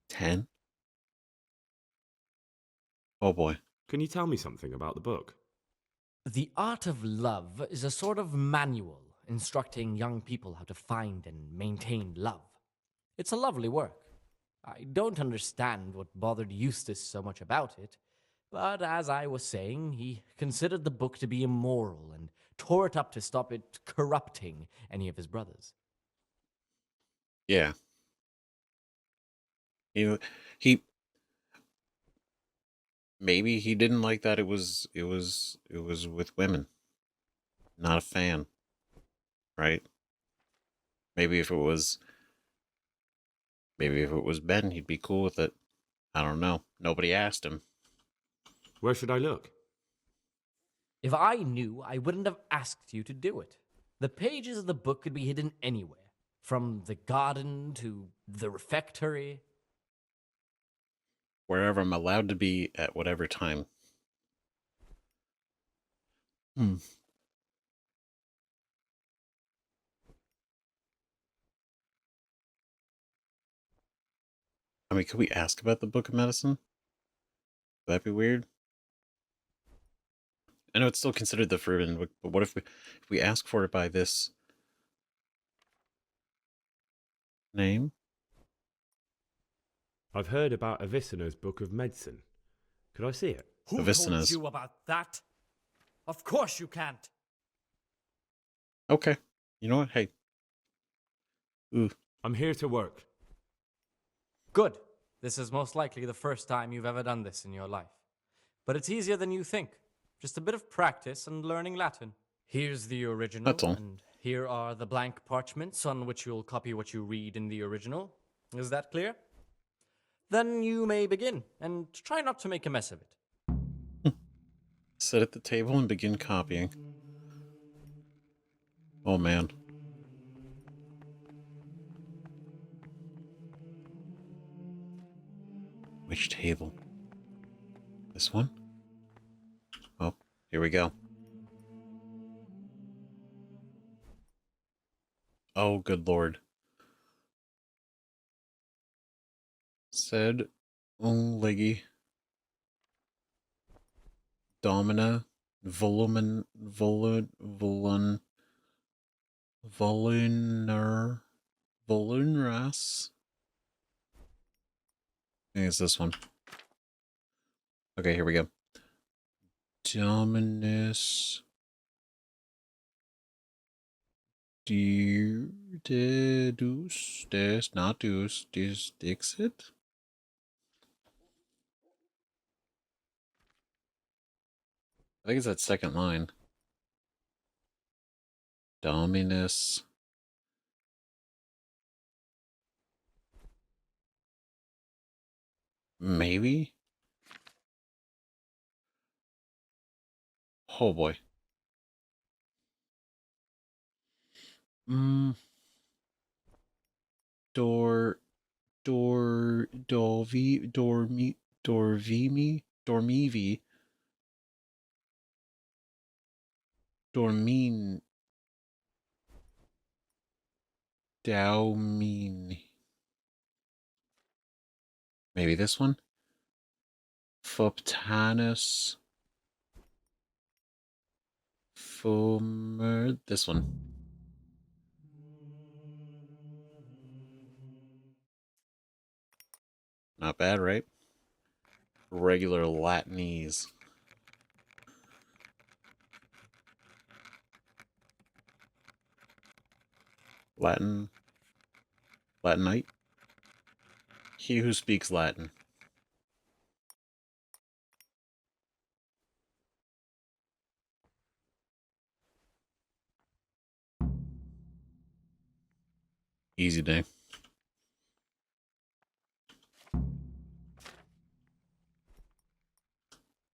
Speaker 1: 10? Oh boy.
Speaker 4: Can you tell me something about the book?
Speaker 2: The Art of Love is a sort of manual instructing young people how to find and maintain love. It's a lovely work. I don't understand what bothered Eustace so much about it, but as I was saying, he considered the book to be immoral and tore it up to stop it corrupting any of his brothers.
Speaker 1: Yeah. You know, he maybe he didn't like that it was with women. Not a fan, right? Maybe if it was maybe if it was Ben, he'd be cool with it. I don't know. Nobody asked him.
Speaker 4: Where should I look?
Speaker 2: If I knew, I wouldn't have asked you to do it. The pages of the book could be hidden anywhere, from the garden to the refectory.
Speaker 1: Wherever I'm allowed to be at whatever time. Hmm. I mean, could we ask about the Book of Medicine? Would that be weird? I know it's still considered the forbidden book, but what if we ask for it by this name?
Speaker 4: I've heard about Avicenna's Book of Medicine. Could I see it?
Speaker 2: Who told you about that? Of course you can't.
Speaker 1: Okay. You know what? Hey. Ooh.
Speaker 4: I'm here to work.
Speaker 2: Good. This is most likely the first time you've ever done this in your life. But it's easier than you think. Just a bit of practice and learning Latin. Here's the original,
Speaker 1: That's all.
Speaker 2: and here are the blank parchments on which you'll copy what you read in the original. Is that clear? Then you may begin, and try not to make a mess of it.
Speaker 1: Sit at the table and begin copying. Oh man. Which table? This one? Oh, here we go. Oh, good lord. Said Leggy Domina Volunras. I think it's this one. Okay, here we go. Dominus Deus des natus dis dixit. I think it's that second line. Dominus. Maybe? Oh boy. Dormivi, Dormin, Daumin. Maybe this one? Foptanus, Fumer, this one. Not bad, right? Regular Latinese. Latinite? He who speaks Latin. Easy day.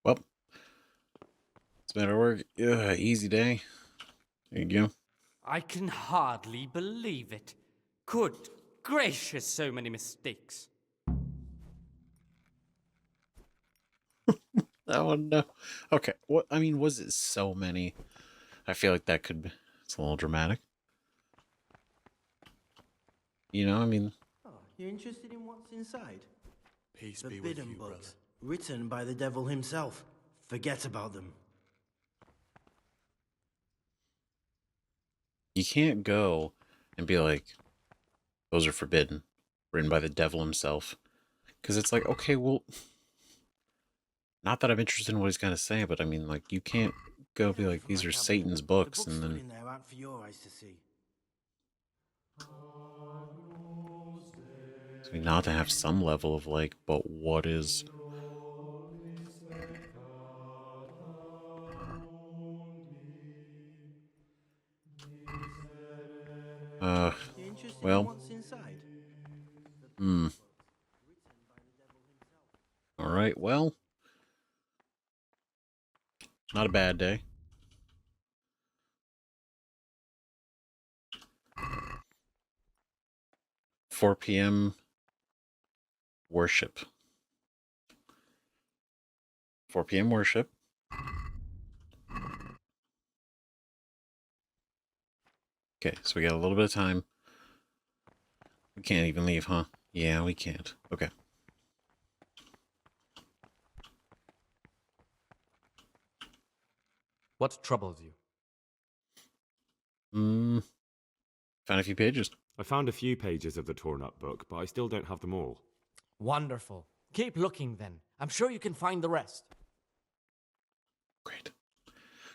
Speaker 1: Well, it's better work. Yeah, easy day. There you go.
Speaker 2: I can hardly believe it. Good gracious, so many mistakes.
Speaker 1: Oh no. Okay. What? I mean, was it so many? I feel like that could be. It's a little dramatic. You know, I mean.
Speaker 8: Oh, you're interested in what's inside?
Speaker 5: Peace be with
Speaker 8: Forbidden
Speaker 5: you, brother.
Speaker 8: books, written by the devil himself. Forget about them.
Speaker 1: You can't go and be like, those are forbidden, written by the devil himself. Because it's like, okay, well, not that I'm interested in what he's going to say, but I mean, like, you can't go be like, these are Satan's books, and then.
Speaker 8: In there out for your eyes to see.
Speaker 1: So not to have some level of like, but what is Hmm. All right, well, not a bad day. "4 p.m. worship. 4 p.m. worship. Okay, so we got a little bit of time. We can't even leave, huh? Yeah, we can't. Okay.
Speaker 7: What troubles you?
Speaker 1: Found a few pages.
Speaker 4: I found a few pages of the torn up book, but I still don't have them all.
Speaker 2: Wonderful. Keep looking then. I'm sure you can find the rest.
Speaker 1: Great.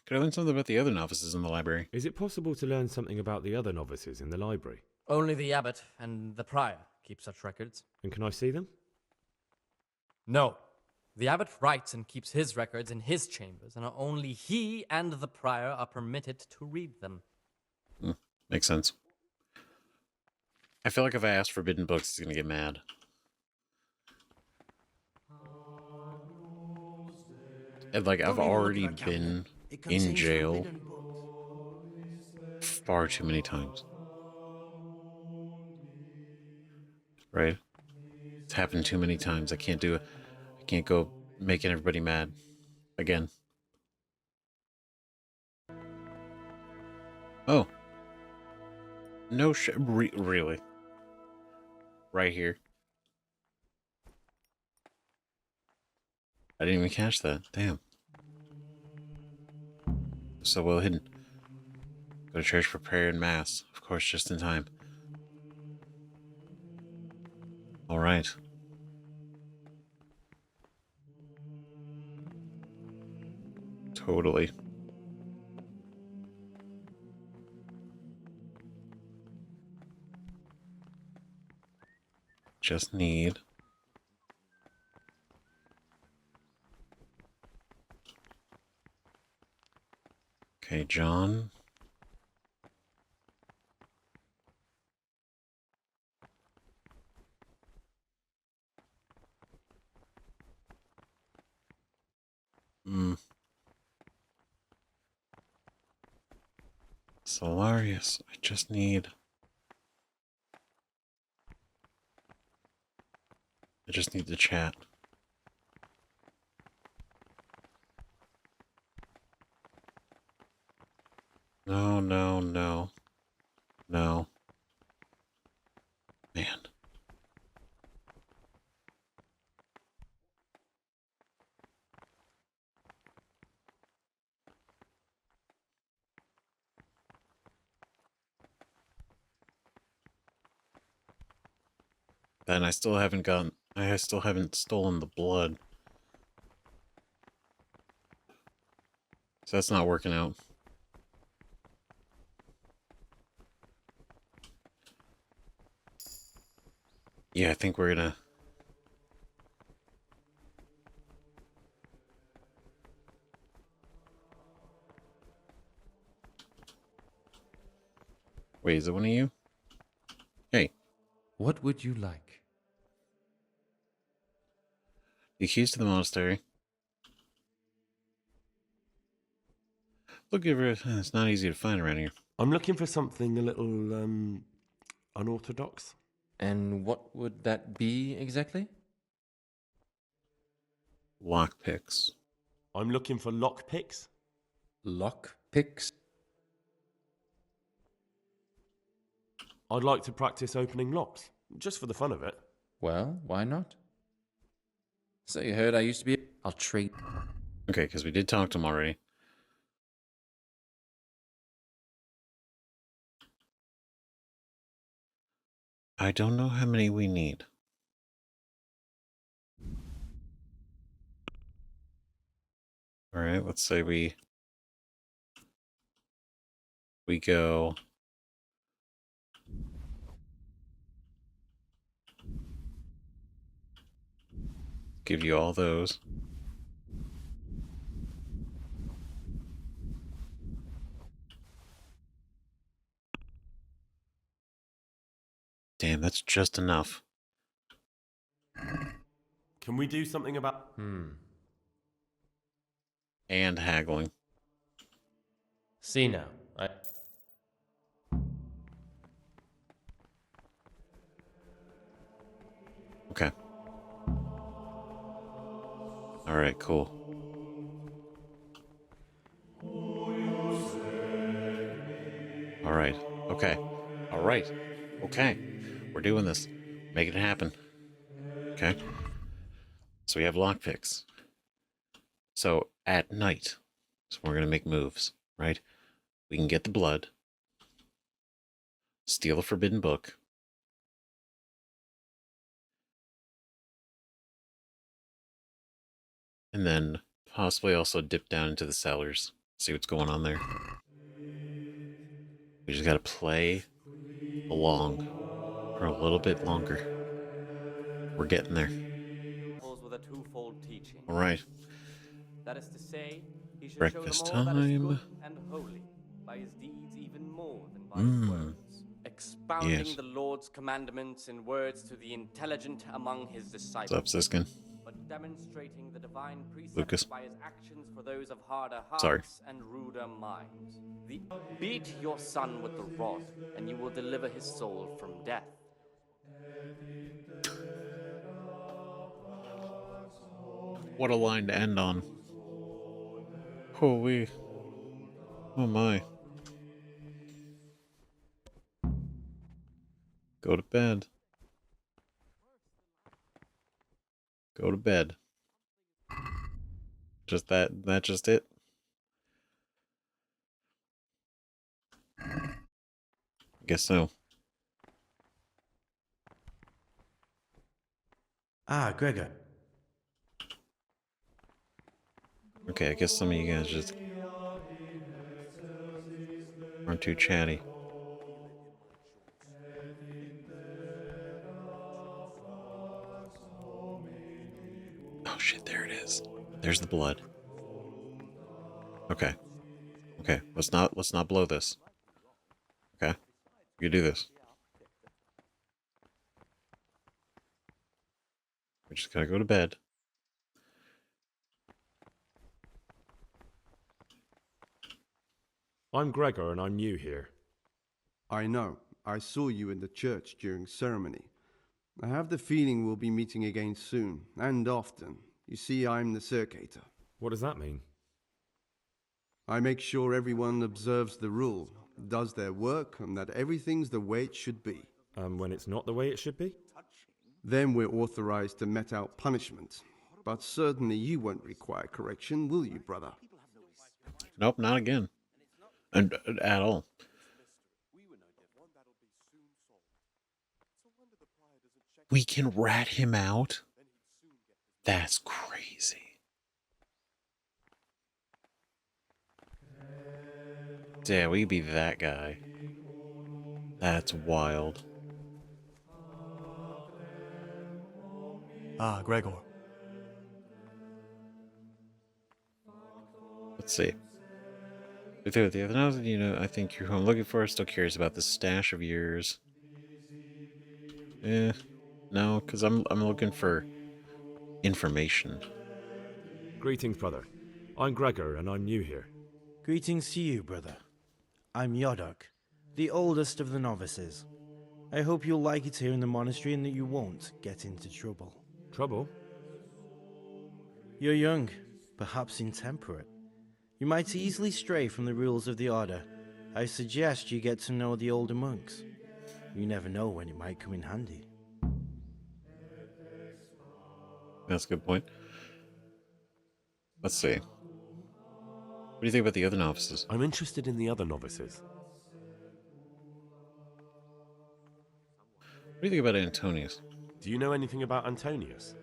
Speaker 1: Could I learn something about the other novices in the library?
Speaker 4: Is it possible to learn something about the other novices in the library?
Speaker 2: Only the abbot and the prior keep such records.
Speaker 4: And can I see them?
Speaker 2: No. The abbot writes and keeps his records in his chambers, and only he and the prior are permitted to read them.
Speaker 1: Makes sense. I feel like if I ask forbidden books, he's going to get mad. And like, I've already been in jail far too many times. Right? It's happened too many times. I can't do it. I can't go making everybody mad again. Oh. No shit. Really? Right here. I didn't even catch that. Damn. So well hidden. Go to church for prayer and mass. Of course, just in time. All right. Totally. Just need... Okay, John. Solarius. I just need... the chat. No, no, no. No. Man. Then I still haven't gotten... I still haven't stolen the blood. So that's not working out. Yeah, I think we're gonna... Wait, is it one of you? Hey.
Speaker 9: What would you like?
Speaker 1: The keys to the monastery. Look, it's not easy to find around here.
Speaker 5: I'm looking for something a little unorthodox.
Speaker 9: And what would that be exactly?
Speaker 1: Lockpicks.
Speaker 5: I'm looking for lockpicks.
Speaker 9: Lockpicks?
Speaker 5: I'd like to practice opening locks, just for the fun of it.
Speaker 9: Well, why not? So you heard I used to be... I'll trade...
Speaker 1: Okay, because we did talk to him already. I don't know how many we need. All right, let's say we go... Give you all those. Damn, that's just enough.
Speaker 5: Can we do something about...
Speaker 1: And haggling.
Speaker 7: See now.
Speaker 1: Okay. Alright, cool. Alright. Okay. Alright. Okay. We're doing this. Make it happen. Okay. So we have lockpicks. So at night, so we're going to make moves, right? We can get the blood, steal a forbidden book, and then possibly also dip down into the cellars, see what's going on there. We just got to play along for a little bit longer. We're getting there.
Speaker 2: With a twofold teaching.
Speaker 1: All right.
Speaker 2: That is to say, he should
Speaker 1: Breakfast
Speaker 2: show them all that is good
Speaker 1: time.
Speaker 2: and holy by his deeds even more than by his words. Expounding
Speaker 1: Yes.
Speaker 2: the Lord's commandments in words to the intelligent among his disciples.
Speaker 1: What's up, Siskin?
Speaker 2: But demonstrating the divine precepts
Speaker 1: Lucas.
Speaker 2: by his actions for those of harder hearts
Speaker 1: Sorry.
Speaker 2: and ruder minds. Beat your son with the rod, and you will deliver his soul from death.
Speaker 1: What a line to end on. Holy. Oh my. Go to bed. Go to bed. Just that just it? Guess so.
Speaker 8: Ah, Gregor.
Speaker 1: Okay, I guess some of you guys just aren't too chatty. Oh shit, there it is. There's the blood. Okay. Okay, let's not blow this. Okay? You do this. We just gotta go to bed.
Speaker 4: I'm Gregor and I'm new here.
Speaker 10: I know. I saw you in the church during ceremony. I have the feeling we'll be meeting again soon, and often. You see, I'm the circator.
Speaker 4: What does that mean?
Speaker 10: I make sure everyone observes the rule, does their work, and that everything's the way it should be.
Speaker 4: And when it's not the way it should be?
Speaker 10: Then we're authorized to mete out punishment. But certainly you won't require correction, will you, brother?
Speaker 1: Nope, not again. And at all. We can rat him out? That's crazy. Yeah, we be that guy. That's wild.
Speaker 8: Ah, Gregor.
Speaker 1: Let's see. With the other notes, you know, I think you're home looking for. Still curious about this stash of yours. No, because I'm looking for information.
Speaker 4: Greetings, brother. I'm Gregor and I'm new here.
Speaker 8: Greetings to you, brother. I'm Yodok, the oldest of the novices. I hope you'll like it here in the monastery and that you won't get into trouble.
Speaker 4: Trouble?
Speaker 8: You're young, perhaps intemperate. You might easily stray from the rules of the order. I suggest you get to know the older monks. You never know when it might come in handy.
Speaker 1: That's a good point. Let's see. What do you think about the other novices?
Speaker 5: I'm interested in the other novices.
Speaker 1: What do you think about Antonius?
Speaker 5: Do you know anything about Antonius?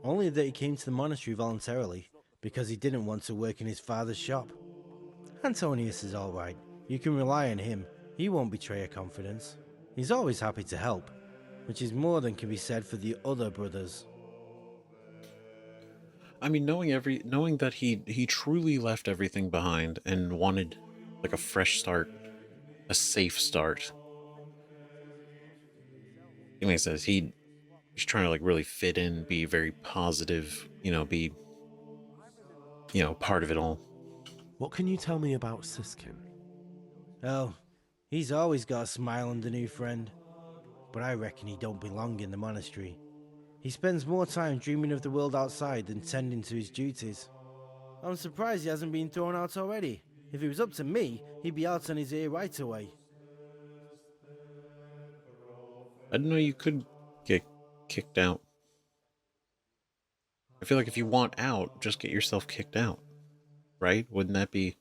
Speaker 8: Only that he came to the monastery voluntarily, because he didn't want to work in his father's shop. Antonius is all right. You can rely on him. He won't betray your confidence. He's always happy to help, which is more than can be said for the other brothers.
Speaker 1: I mean, knowing that he truly left everything behind and wanted like a fresh start, a safe start. He makes sense. He's trying to like really fit in, be very positive, be, part of it all.
Speaker 5: What can you tell me about Siskin?
Speaker 8: Oh, he's always got a smile on the new friend. But I reckon he don't belong in the monastery. He spends more time dreaming of the world outside than tending to his duties. I'm surprised he hasn't been thrown out already. If it was up to me, he'd be out on his ear right away.
Speaker 1: I didn't know you could get kicked out. I feel like if you want out, just get yourself kicked out, right? Wouldn't that be,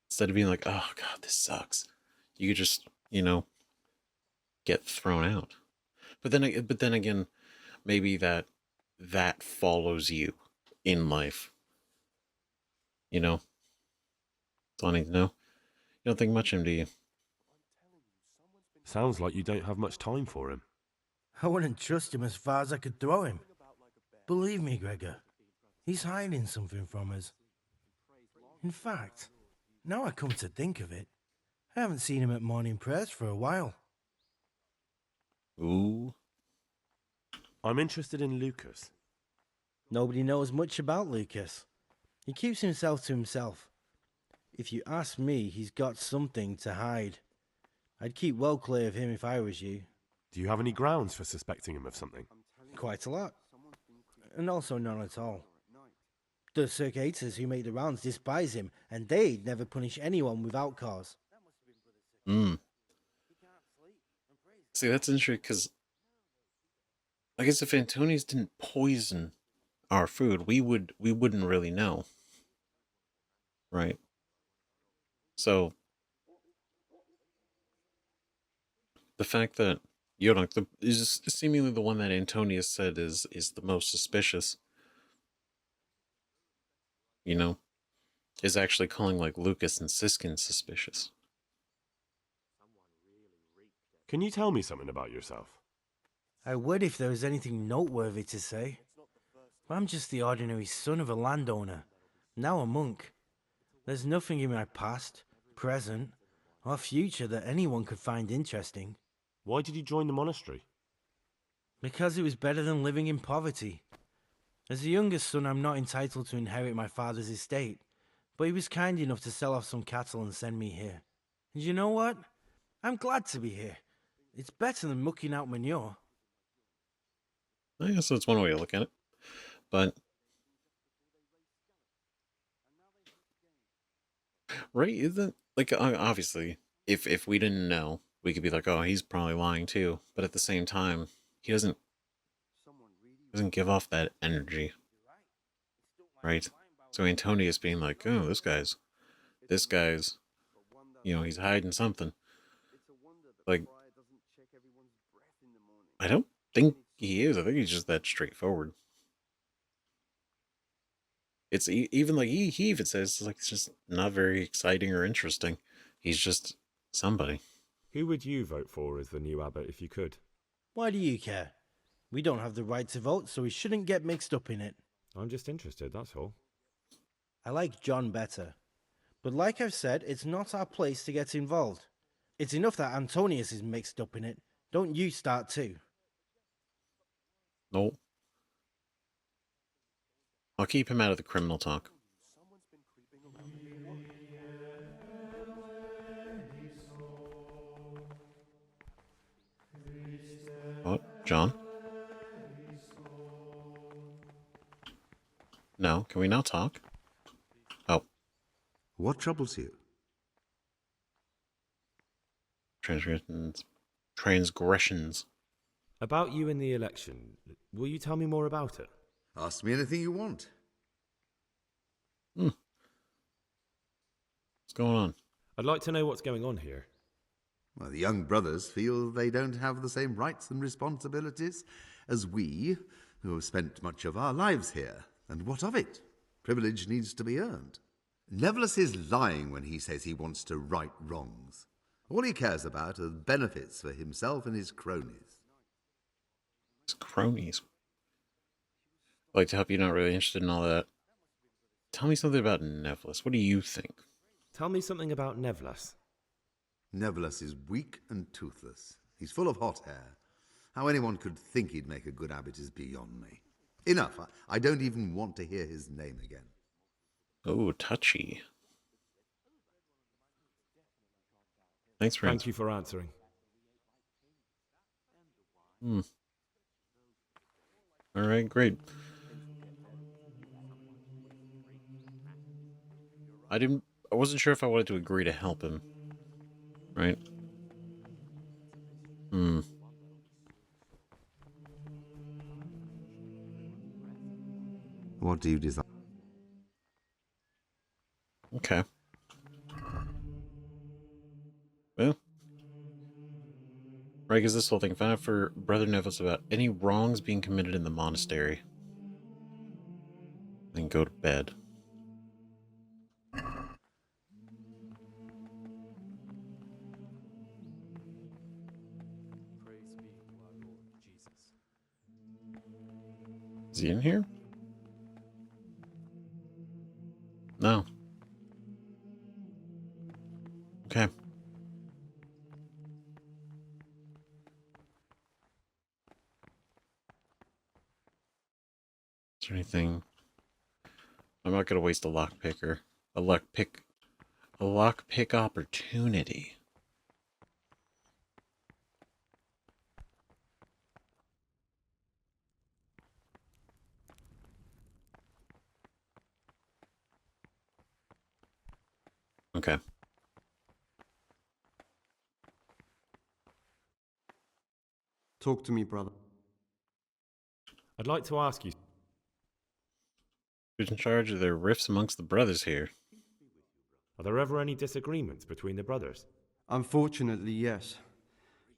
Speaker 1: instead of being like, oh god, this sucks, you could just, get thrown out. But then again, maybe that follows you in life. That's all I need to know. You don't think much of him, do you?
Speaker 5: Sounds like you don't have much time for him.
Speaker 8: I wouldn't trust him as far as I could throw him. Believe me, Gregor, he's hiding something from us. In fact, now I come to think of it, I haven't seen him at morning prayers for a while.
Speaker 1: Ooh.
Speaker 5: I'm interested in Lucas.
Speaker 8: Nobody knows much about Lucas. He keeps himself to himself. If you ask me, he's got something to hide. I'd keep well clear of him if I was you.
Speaker 5: Do you have any grounds for suspecting him of something?
Speaker 8: Quite a lot. And also none at all. The circuitous who make the rounds despise him, and they'd never punish anyone without cause.
Speaker 1: See, that's interesting, because I guess if Antonius didn't poison our food, we wouldn't really know. Right? So the fact that Yonok is seemingly the one that Antonius said is the most suspicious, is actually calling like Lucas and Siskin suspicious.
Speaker 5: Can you tell me something about yourself?
Speaker 8: I would if there was anything noteworthy to say. I'm just the ordinary son of a landowner, now a monk. There's nothing in my past, present, or future that anyone could find interesting.
Speaker 5: Why did you join the monastery?
Speaker 8: Because it was better than living in poverty. As the youngest son, I'm not entitled to inherit my father's estate, but he was kind enough to sell off some cattle and send me here. And you know what? I'm glad to be here. It's better than mucking out manure.
Speaker 1: I guess that's one way to look at it. But right, isn't like obviously if we didn't know, we could be like, oh, he's probably lying too. But at the same time, he doesn't give off that energy, right? So Antonius being like, oh, this guy's, he's hiding something. Like, I don't think he is. I think he's just that straightforward. It's even like he even says like it's just not very exciting or interesting. He's just somebody.
Speaker 4: Who would you vote for as the new abbot if you could?
Speaker 8: Why do you care? We don't have the right to vote, so we shouldn't get mixed up in it.
Speaker 4: I'm just interested, that's all.
Speaker 8: I like John better. But like I've said, it's not our place to get involved. It's enough that Antonius is mixed up in it. Don't you start too.
Speaker 1: No. I'll keep him out of the criminal talk. What? John? No, can we now talk? Oh.
Speaker 6: What troubles you?
Speaker 1: Transgressions.
Speaker 4: About you in the election, will you tell me more about it?
Speaker 6: Ask me anything you want.
Speaker 1: What's going on?
Speaker 4: I'd like to know what's going on here.
Speaker 6: Well, the young brothers feel they don't have the same rights and responsibilities as we, who have spent much of our lives here. And what of it? Privilege needs to be earned. Nevertheless is lying when he says he wants to right wrongs. All he cares about are benefits for himself and his cronies.
Speaker 1: His cronies? I'd like to help you, not really interested in all that. Tell me something about Nevlis. What do you think?
Speaker 4: Tell me something about Nevlas.
Speaker 6: Nevlis is weak and toothless. He's full of hot hair, How anyone could think he'd make a good abbot is beyond me. Enough. I don't even want to hear his name again.
Speaker 1: Oh, touchy. Thanks for
Speaker 4: Thank
Speaker 1: answering.
Speaker 4: you for answering.
Speaker 1: All right, great. I wasn't sure if I wanted to agree to help him. Right?
Speaker 6: What do you desire?
Speaker 1: Okay. Well, right, is this whole thing. Find out for Brother Neville's about any wrongs being committed in the monastery. Then go to bed.
Speaker 2: Praise be to our Lord Jesus.
Speaker 1: Is he in here? No. Okay. Is there anything? I'm not gonna waste a lockpicker. A lockpick opportunity. Okay.
Speaker 10: Talk to me, brother.
Speaker 4: I'd like to ask you.
Speaker 1: Who's in charge of their rifts amongst the brothers here?
Speaker 4: Are there ever any disagreements between the brothers?
Speaker 10: Unfortunately, yes.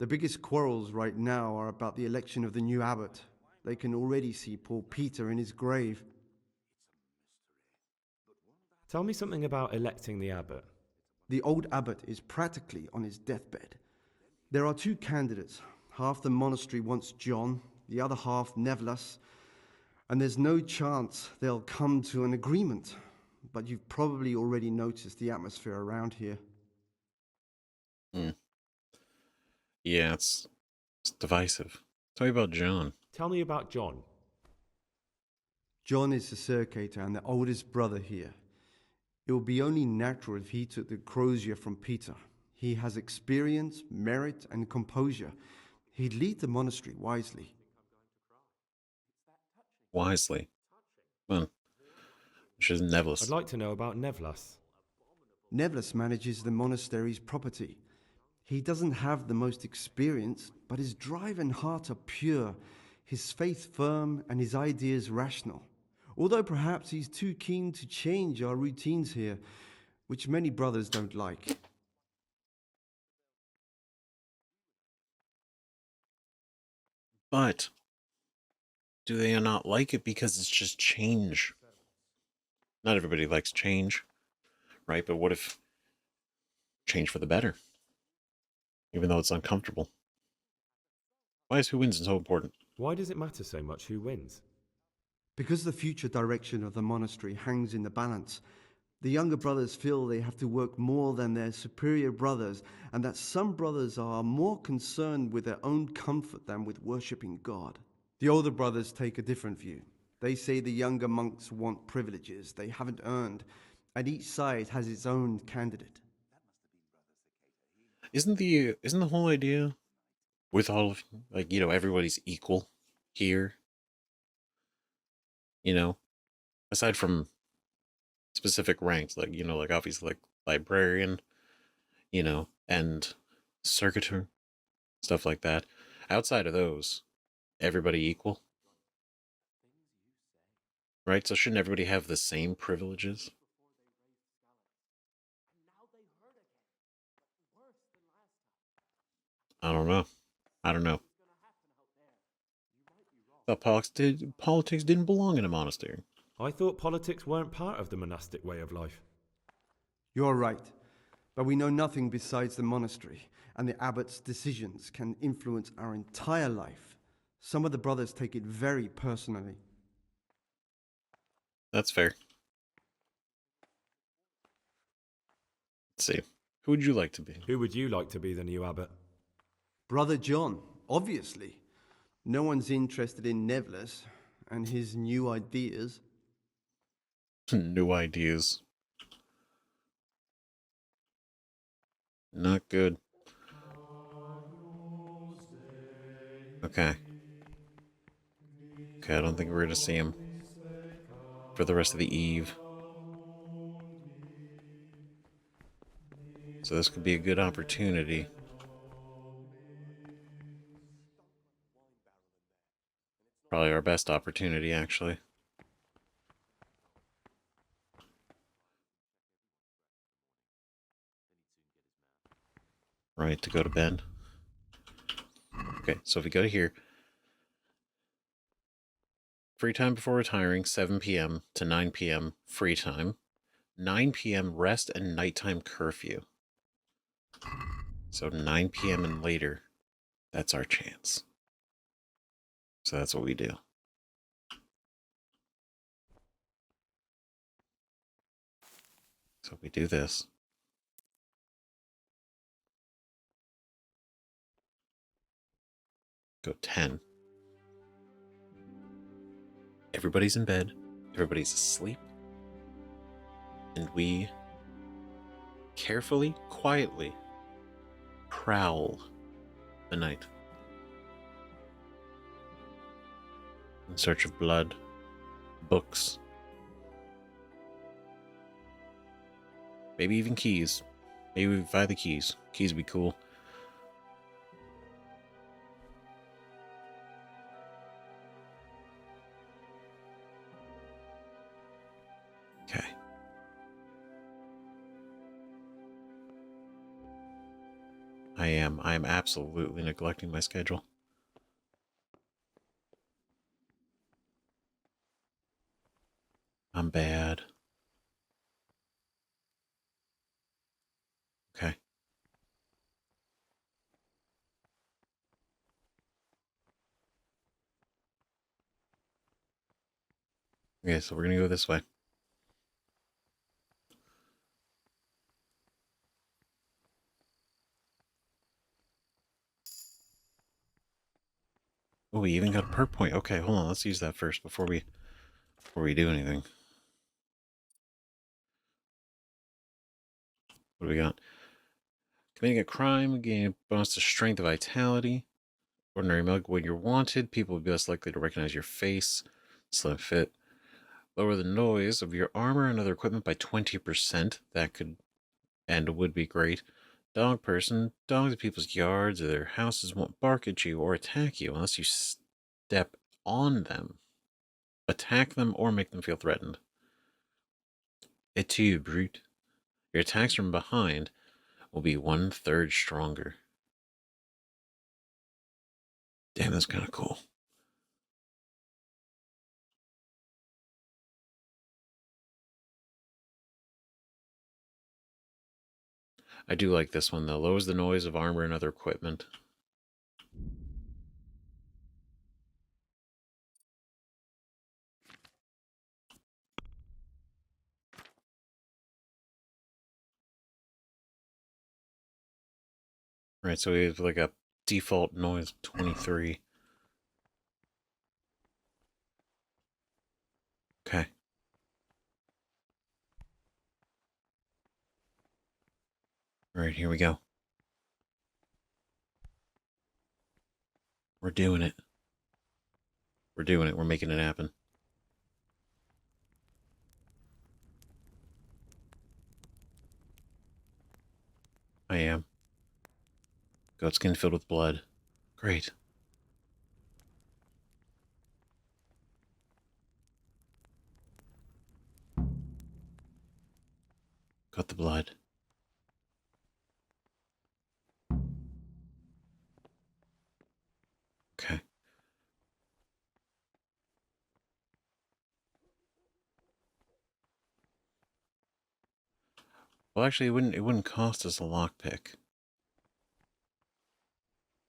Speaker 10: The biggest quarrels right now are about the election of the new abbot. They can already see poor Peter in his grave.
Speaker 4: Tell me something about electing the abbot.
Speaker 10: The old abbot is practically on his deathbed. There are two candidates. Half the monastery wants John, the other half Nevlas, and there's no chance they'll come to an agreement. But you've probably already noticed the atmosphere around here.
Speaker 1: Yeah, it's divisive. Tell me about John.
Speaker 4: Tell me about John.
Speaker 10: John is the circator and the oldest brother here. It would be only natural if he took the crozier from Peter. He has experience, merit, and composure. He'd lead the monastery wisely.
Speaker 1: Wisely. Well, which is Neville's.
Speaker 4: I'd like to know about Nevlas.
Speaker 10: Nevlas manages the monastery's property. He doesn't have the most experience, but his drive and heart are pure, his faith firm, and his ideas rational. Although perhaps he's too keen to change our routines here, which many brothers don't like.
Speaker 1: But do they not like it because it's just change? Not everybody likes change, right? But what if change for the better? Even though it's uncomfortable. Why is who wins so important?
Speaker 4: Why does it matter so much who wins?
Speaker 10: Because the future direction of the monastery hangs in the balance, the younger brothers feel they have to work more than their superior brothers, and that some brothers are more concerned with their own comfort than with worshipping God. The older brothers take a different view. They say the younger monks want privileges they haven't earned, and each side has its own candidate.
Speaker 1: Isn't the whole idea with all of, like, everybody's equal here? Aside from specific ranks, like, like obviously like librarian, and circuitor, stuff like that. Outside of those, everybody equal? Right? So shouldn't everybody have the same privileges? I don't know. Thought politics didn't belong in a monastery.
Speaker 4: I thought politics weren't part of the monastic way of life.
Speaker 10: You're right, but we know nothing besides the monastery, and the abbot's decisions can influence our entire life. Some of the brothers take it very personally.
Speaker 1: That's fair. Let's see. Who would you like to be?
Speaker 4: Who would you like to be the new abbot?
Speaker 10: Brother John, obviously. No one's interested in Nevlis and his new ideas.
Speaker 1: New ideas. Not good. Okay. Okay, I don't think we're going to see him for the rest of the eve. So this could be a good opportunity. Probably our best opportunity, actually. Right, to go to bed. Okay, so if we go to here, free time before retiring, 7 p.m. to 9 p.m. free time. 9 p.m. rest and nighttime curfew. So 9 p.m. and later, that's our chance. So that's what we do. So we do this. Go 10. Everybody's in bed. Everybody's asleep. And we carefully, quietly prowl the night in search of blood, books, maybe even keys. Maybe we find the keys. Keys would be cool. Okay. I am absolutely neglecting my schedule. I'm bad. Okay. Okay, so we're gonna go this way. Oh, we even got a perk point. Okay, hold on. Let's use that first before we do anything. What do we got? Committing a crime, gain a bonus to strength of vitality. Ordinary milk. When you're wanted, people will be less likely to recognize your face. Slim fit. Lower the noise of your armor and other equipment by 20%. That could and would be great. Dog person. Dogs in people's yards or their houses won't bark at you or attack you unless you step on them, attack them, or make them feel threatened. Et tu, brute. Your attacks from behind will be 1/3 stronger. Damn, that's kind of cool. I do like this one, though. Lowers the noise of armor and other equipment. Right, so we have like a default noise of 23. Okay. All right, here we go. We're doing it. We're doing it. We're making it happen. I am. Goat skin filled with blood. Great. Got the blood. Okay. Well, actually, it wouldn't cost us a lockpick.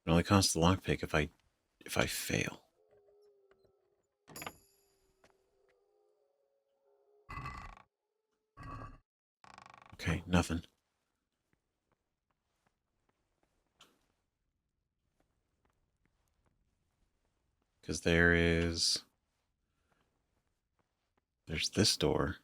Speaker 1: It only costs the lockpick if I fail. Okay, nothing. Because there's this door.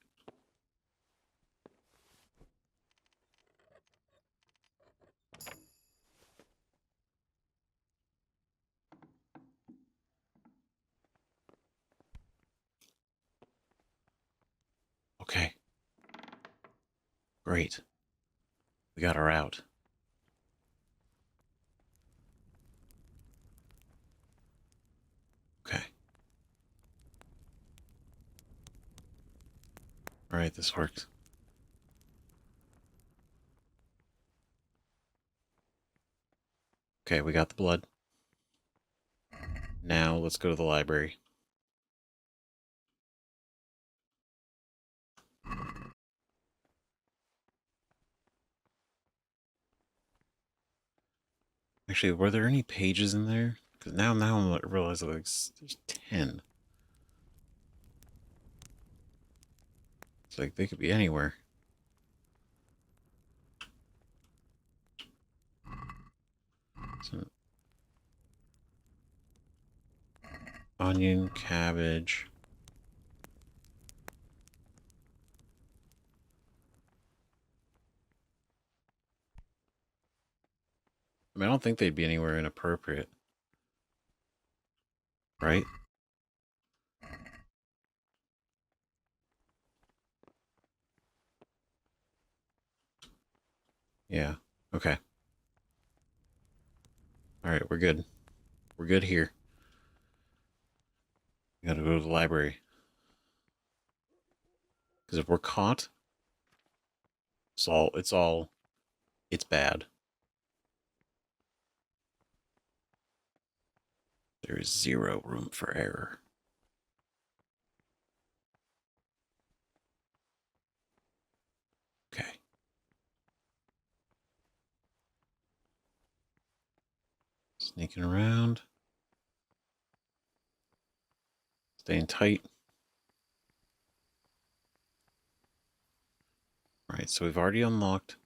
Speaker 1: Okay. Great. We got her out. Okay. Alright, this worked. Okay, we got the blood. Now let's go to the library. Actually, were there any pages in there? Because now I'm realizing like, there's 10. It's like they could be anywhere. So, onion, cabbage. I mean, I don't think they'd be anywhere inappropriate. Right? Yeah. Okay. Alright, we're good. We're good here. We gotta go to the library. Because if we're caught, it's bad. There is zero room for error. Okay. Sneaking around. Staying tight. Alright, so we've already unlocked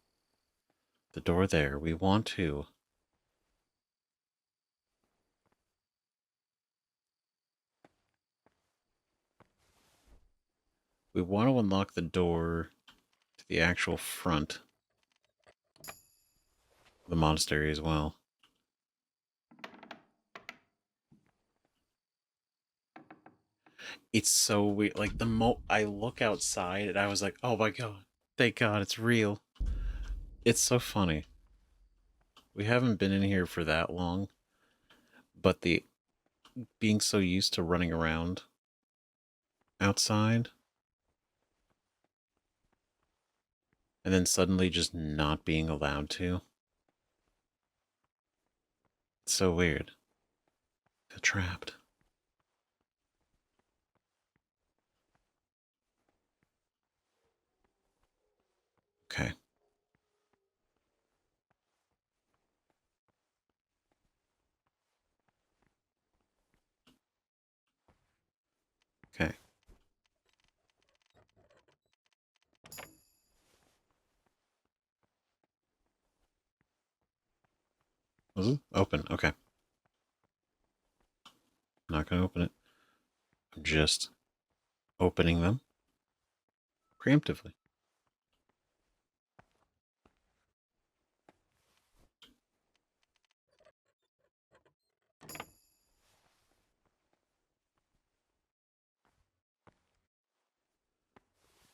Speaker 1: the door there. We want to unlock the door to the actual front of the monastery as well. It's so weird. Like, I look outside and I was like, oh my god, thank god it's real. It's so funny. We haven't been in here for that long, but being so used to running around outside and then suddenly just not being allowed to. It's so weird. I feel trapped. Okay. Okay. Was it? Open. Okay. I'm not going to open it. I'm just opening them preemptively.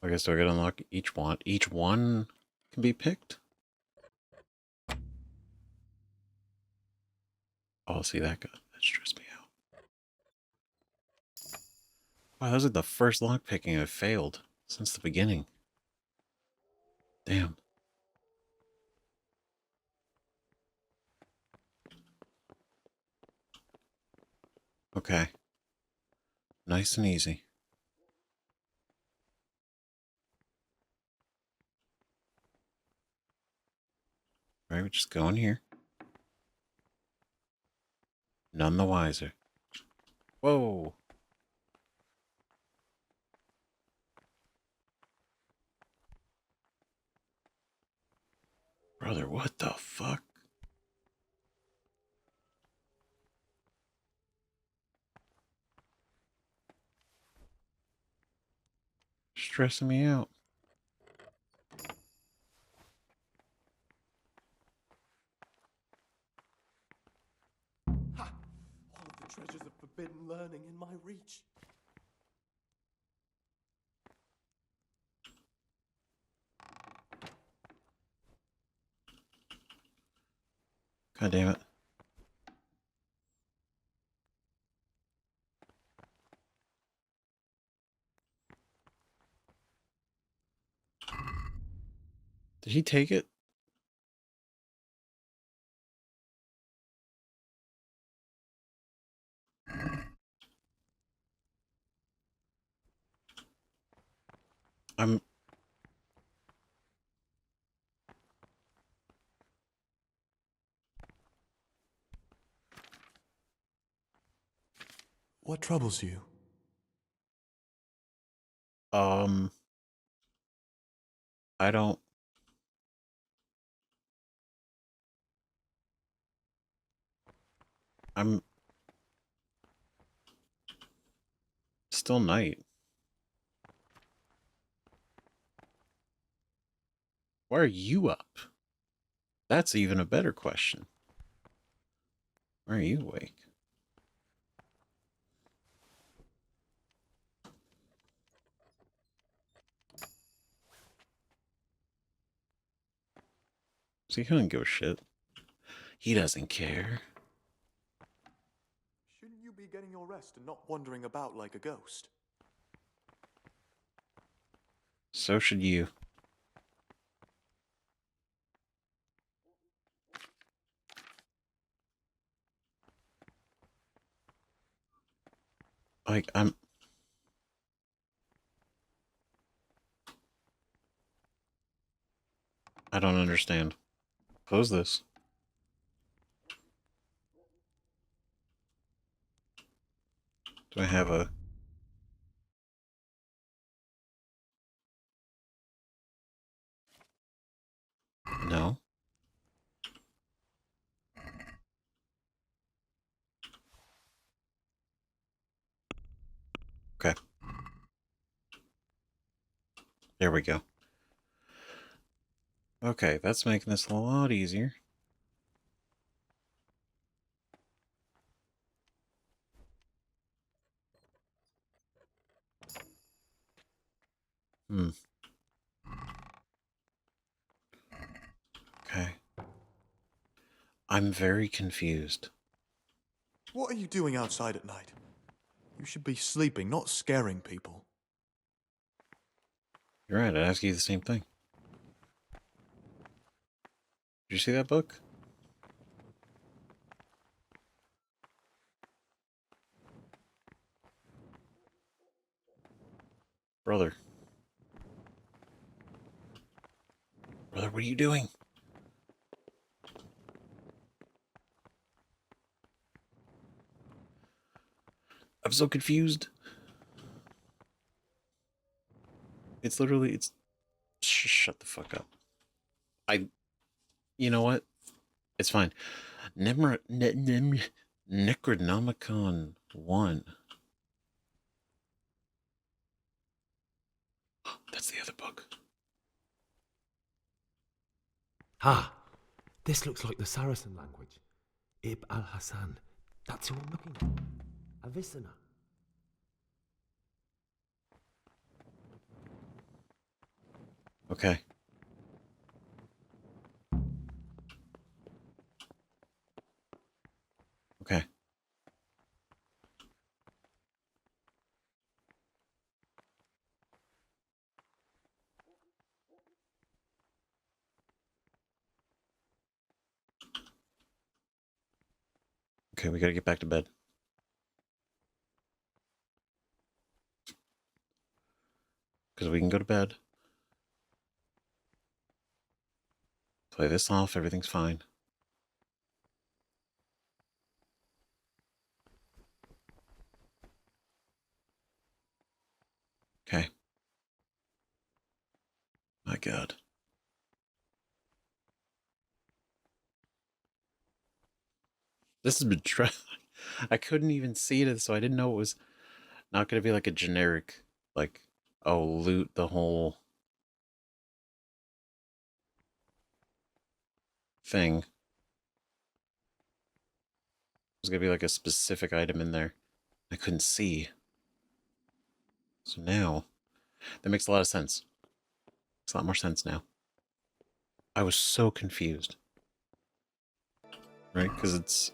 Speaker 1: I guess do I gotta unlock each one? Each one can be picked? Oh, see, that stressed me out. Wow, that was like the first lock picking I've failed since the beginning. Damn. Okay. Nice and easy. All right, we just go in here. None the wiser. Whoa. Brother, what the fuck? Stressing me out.
Speaker 5: Ha! All of the treasures of forbidden learning in my reach.
Speaker 1: God damn it. Did he take it? I'm...
Speaker 5: What troubles you?
Speaker 1: I don't... I'm... Still night. Why are you up? That's even a better question. Why are you awake? See, he doesn't give a shit. He doesn't care.
Speaker 5: Shouldn't you be getting your rest and not wandering about like a ghost?
Speaker 1: So should you. Like, I don't understand. Close this. Do I have a... No. Okay. There we go. Okay, that's making this a lot easier. Okay. I'm very confused.
Speaker 5: What are you doing outside at night? You should be sleeping, not scaring people.
Speaker 1: You're right, I asked you the same thing. Did you see that book? Brother. Brother, what are you doing? I'm so confused. It's literally, it's... shut the fuck up. You know what? It's fine. Necronomicon 1. That's the other book.
Speaker 4: Ah, this looks like the Saracen language. Ib al-Hassan. That's who I'm looking for. Avicenna.
Speaker 1: Okay. Okay. Okay, we gotta get back to bed. Because we can go to bed. Play this off, everything's fine. Okay. My God. This has been I couldn't even see it, so I didn't know it was not going to be like a generic, like, Oh, loot the whole thing. There's gonna be like a specific item in there I couldn't see. So now, that makes a lot of sense. Makes a lot more sense now. I was so confused. Right? Because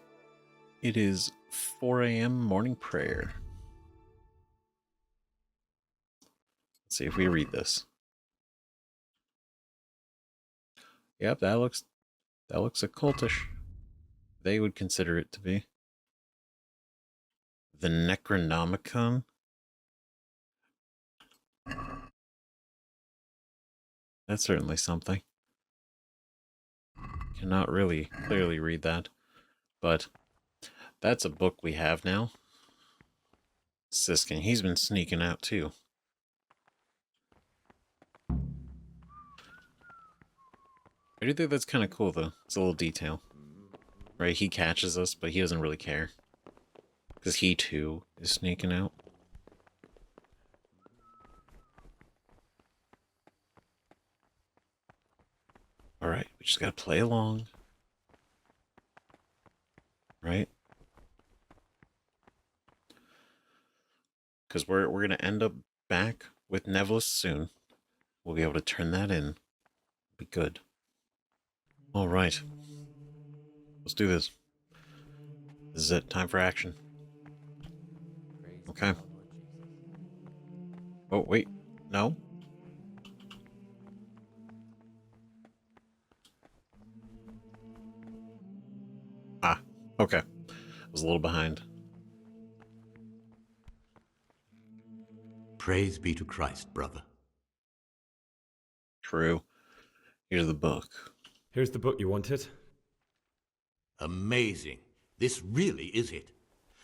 Speaker 1: it is 4 a.m. morning prayer. Let's see if we read this. Yep, that looks occultish. They would consider it to be. The Necronomicon? That's certainly something. Cannot really clearly read that, but that's a book we have now. Siskin, he's been sneaking out too. I do think that's kind of cool though. It's a little detail. Right, he catches us, but he doesn't really care. Because he too is sneaking out. Alright, we just gotta play along. Right? Because we're gonna end up back with Nevlis soon. We'll be able to turn that in. Be good. Alright. Let's do this. This is it. Time for action. Okay. Oh, wait. No? Ah, okay. I was a little behind.
Speaker 11: Praise be to Christ, brother.
Speaker 1: True. Here's the book.
Speaker 4: Here's the book you wanted.
Speaker 11: Amazing. This really is it.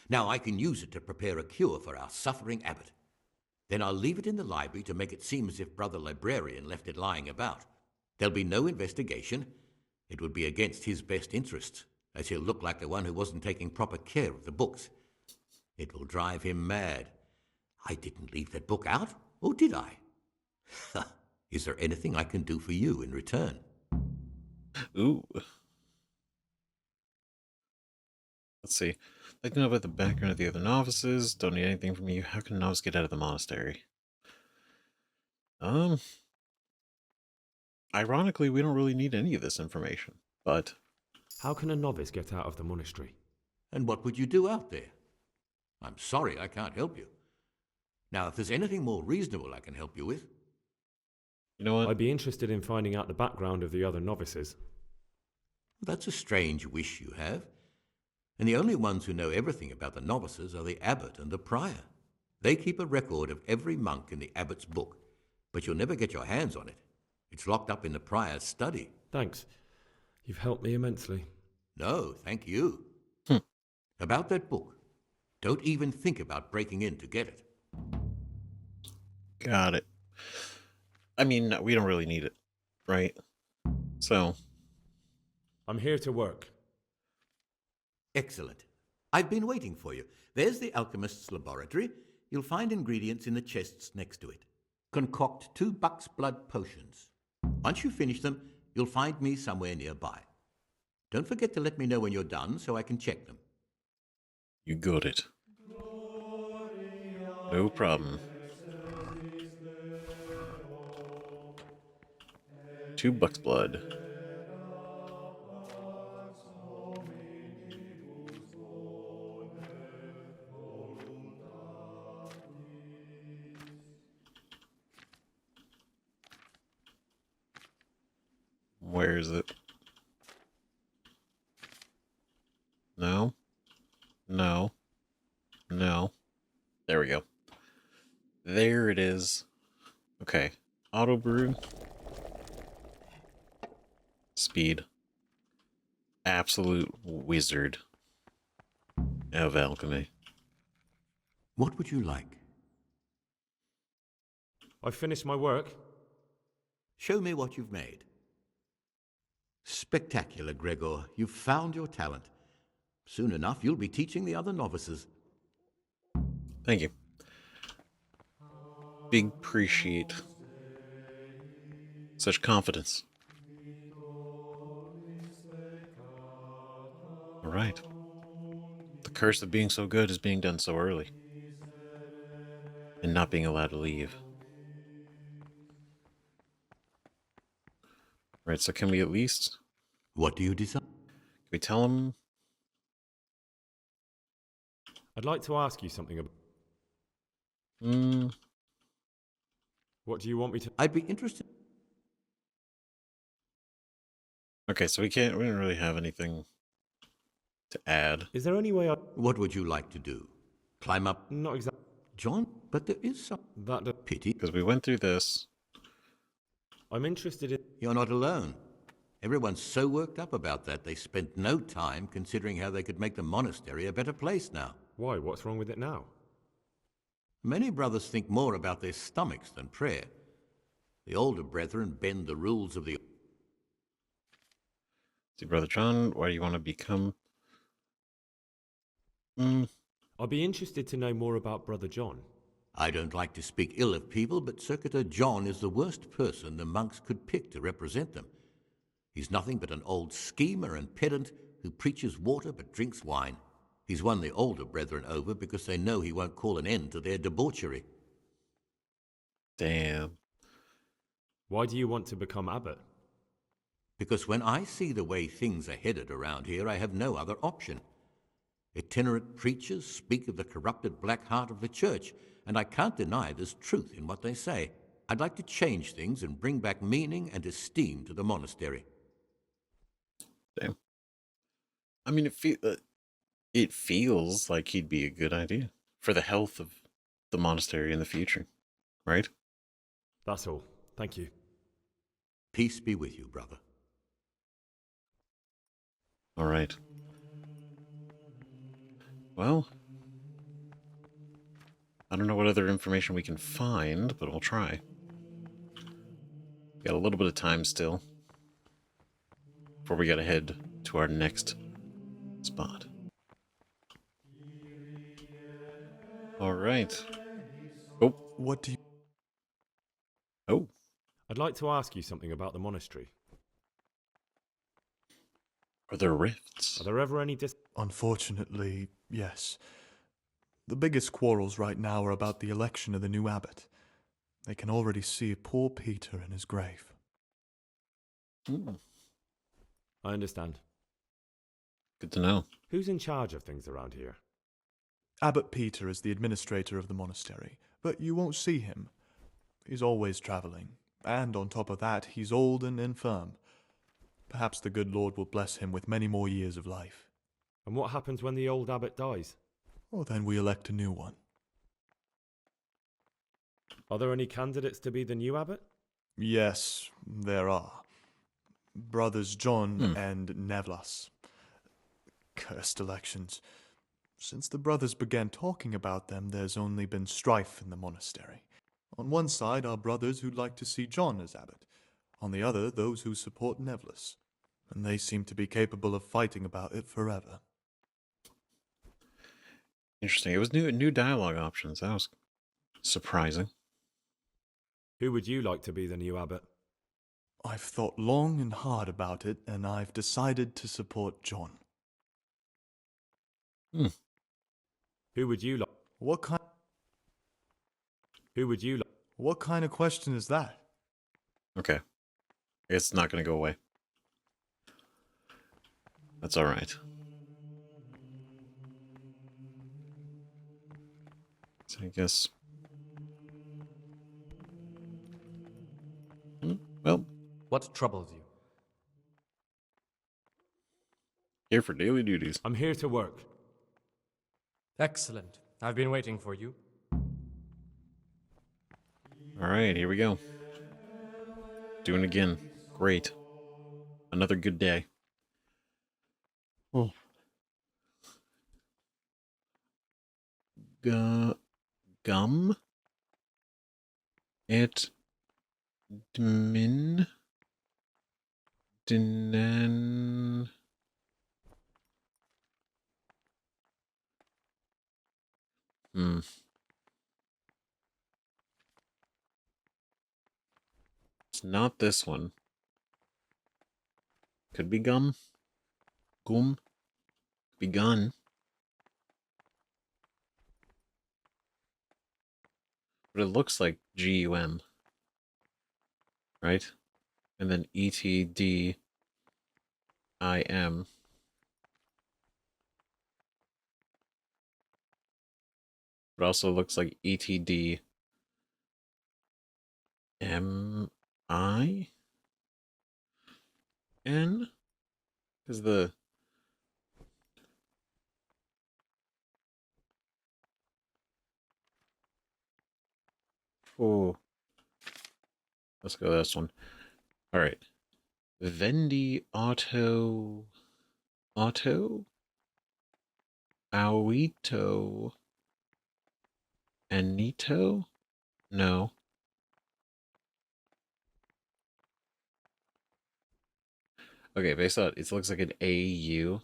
Speaker 11: Now I can use it to prepare a cure for our suffering abbot. Then I'll leave it in the library to make it seem as if Brother Librarian left it lying about. There'll be no investigation. It would be against his best interests, as he'll look like the one who wasn't taking proper care of the books. It will drive him mad. I didn't leave that book out, or did I? Is there anything I can do for you in return?
Speaker 1: Ooh. Let's see. I'd like to know about the background of the other novices. Don't need anything from you. How can a novice get out of the monastery? Ironically, we don't really need any of this information, but...
Speaker 4: How can a novice get out of the monastery?
Speaker 11: And what would you do out there? I'm sorry I can't help you. Now, if there's anything more reasonable I can help you with...
Speaker 1: You know what?
Speaker 4: I'd be interested in finding out the background of the other novices.
Speaker 11: That's a strange wish you have. And the only ones who know everything about the novices are the abbot and the prior. They keep a record of every monk in the abbot's book, but you'll never get your hands on it. It's locked up in the prior's study.
Speaker 4: Thanks. You've helped me immensely.
Speaker 11: No, thank you. About that book, don't even think about breaking in to get it.
Speaker 1: Got it. I mean, we don't really need it, right? So...
Speaker 4: I'm here to work.
Speaker 11: Excellent. I've been waiting for you. There's the alchemist's laboratory. You'll find ingredients in the chests next to it. Concoct 2 buck's blood potions. Once you finish them, you'll find me somewhere nearby. Don't forget to let me know when you're done so I can check them.
Speaker 1: You got it. No problem. 2 bucks blood. Where is it? No. No. No. There we go. There it is. Okay. Auto brew. Speed. Absolute wizard of alchemy.
Speaker 11: What would you like?
Speaker 4: I've finished my work.
Speaker 11: Show me what you've made. Spectacular, Gregor. You've found your talent. Soon enough, you'll be teaching the other novices.
Speaker 1: Thank you. big appreciate such confidence. All right. The curse of being so good is being done so early and not being allowed to leave. Right, so can we at least...
Speaker 11: What do you desire?
Speaker 1: Can we tell him...
Speaker 4: I'd like to ask you something about... What do you want me to...
Speaker 11: I'd be interested...
Speaker 1: Okay, so we don't really have anything to add.
Speaker 4: Is there any way I...
Speaker 11: What would you like to do? Climb up?
Speaker 4: Not exactly...
Speaker 11: John, but there is some...
Speaker 4: That...
Speaker 11: Pity.
Speaker 1: Because we went through this.
Speaker 4: I'm interested in...
Speaker 11: You're not alone. Everyone's so worked up about that, they spent no time considering how they could make the monastery a better place now.
Speaker 4: Why? What's wrong with it now?
Speaker 11: Many brothers think more about their stomachs than prayer. The older brethren bend the rules of the...
Speaker 1: See, Brother John, why do you want to become...
Speaker 4: I'd be interested to know more about Brother John.
Speaker 11: I don't like to speak ill of people, but Circuitor John is the worst person the monks could pick to represent them. He's nothing but an old schemer and pedant who preaches water but drinks wine. He's won the older brethren over because they know he won't call an end to their debauchery.
Speaker 1: Damn.
Speaker 4: Why do you want to become abbot?
Speaker 11: Because when I see the way things are headed around here, I have no other option. Itinerant preachers speak of the corrupted black heart of the church, and I can't deny there's truth in what they say. I'd like to change things and bring back meaning and esteem to the monastery.
Speaker 1: Damn. I mean, it feels like he'd be a good idea for the health of the monastery in the future, right?
Speaker 4: That's all. Thank you.
Speaker 11: Peace be with you, brother.
Speaker 1: All right. Well, I don't know what other information we can find, but we'll try. Got a little bit of time still before we gotta head to our next spot. All right. Oh.
Speaker 12: What do you...
Speaker 1: Oh.
Speaker 4: I'd like to ask you something about the monastery.
Speaker 1: Are there rifts?
Speaker 4: Are there ever any
Speaker 12: Unfortunately, yes. The biggest quarrels right now are about the election of the new abbot. They can already see poor Peter in his grave.
Speaker 4: I understand.
Speaker 1: Good to know.
Speaker 4: Who's in charge of things around here?
Speaker 12: Abbot Peter is the administrator of the monastery, but you won't see him. He's always traveling, and on top of that, he's old and infirm. Perhaps the good Lord will bless him with many more years of life.
Speaker 4: And what happens when the old abbot dies?
Speaker 12: Oh, then we elect a new one.
Speaker 4: Are there any candidates to be the new abbot?
Speaker 12: Yes, there are. Brothers John and Nevlas. Cursed elections. Since the brothers began talking about them, there's only been strife in the monastery. On one side are brothers who'd like to see John as abbot. On the other, those who support Nevlas. And they seem to be capable of fighting about it forever.
Speaker 1: Interesting. It was new dialogue options. That was surprising.
Speaker 4: Who would you like to be the new abbot?
Speaker 12: I've thought long and hard about it, and I've decided to support John.
Speaker 4: Who would you like?
Speaker 12: What kind of question is that?
Speaker 1: Okay. It's not going to go away. That's all right. So I guess... Well...
Speaker 7: What troubles you?
Speaker 1: Here for daily duties.
Speaker 4: I'm here to work.
Speaker 7: Excellent. I've been waiting for you.
Speaker 1: All right, here we go. Doing it again. Great. Another good day. Oh. Gum et dmin dinan It's not this one. Could be gum. Gum. Be gun. But it looks like GUM. Right? And then ETDIM. It also looks like ETDMI. N? Is the... Oh. Let's go this one. Alright. Vendi Auto... Auto? Auito? Anito? No. Okay, based on it looks like an AU.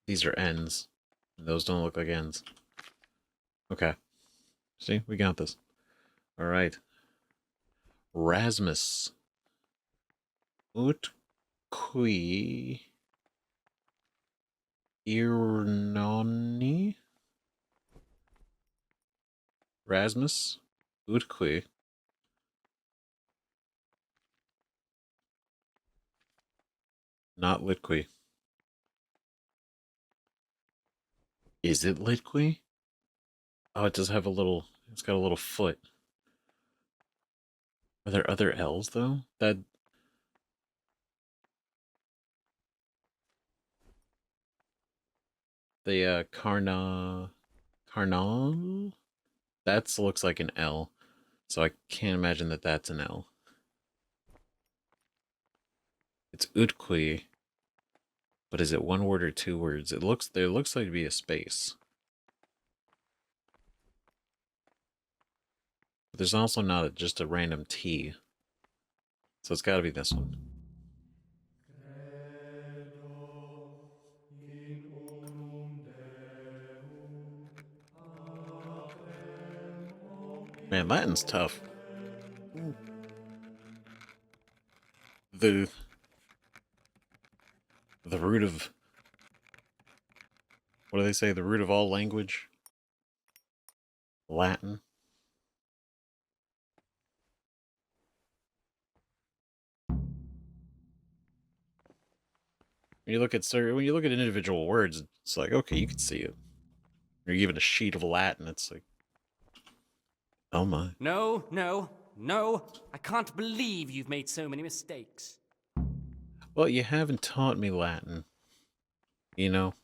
Speaker 1: These are N's. Those don't look like N's. Okay. See, we got this. Alright. Rasmus. Utqui. Irnoni. Rasmus. Utqui. Not Litqui. Is it Litqui? Oh, it does have a little... It's got a little foot. Are there other L's, though? That... The, Carnal? That looks like an L. So I can't imagine that that's an L. It's Utqui. But is it one word or two words? There looks like to be a space. But there's also not just a random T. So it's got to be this one. Man, Latin's tough. The root of... What do they say? The root of all language? Latin. When you look at individual words, it's like, okay, you can see it. You're given a sheet of Latin, it's like, oh my.
Speaker 2: No, no, no. I can't believe you've made so many mistakes.
Speaker 1: Well, you haven't taught me Latin. You know?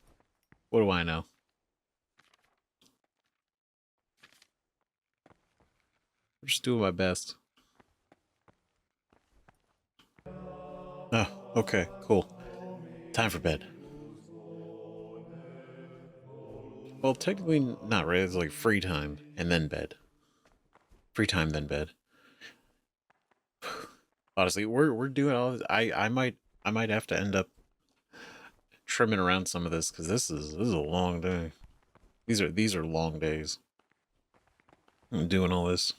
Speaker 1: What do I know? I'm just doing my best. Oh, okay, cool. Time for bed. Well, technically not really. It's like free time and then bed. Free time then bed. Honestly, we're doing all this. I might have to end up trimming around some of this because this is a long day. These are long days. I'm doing all this.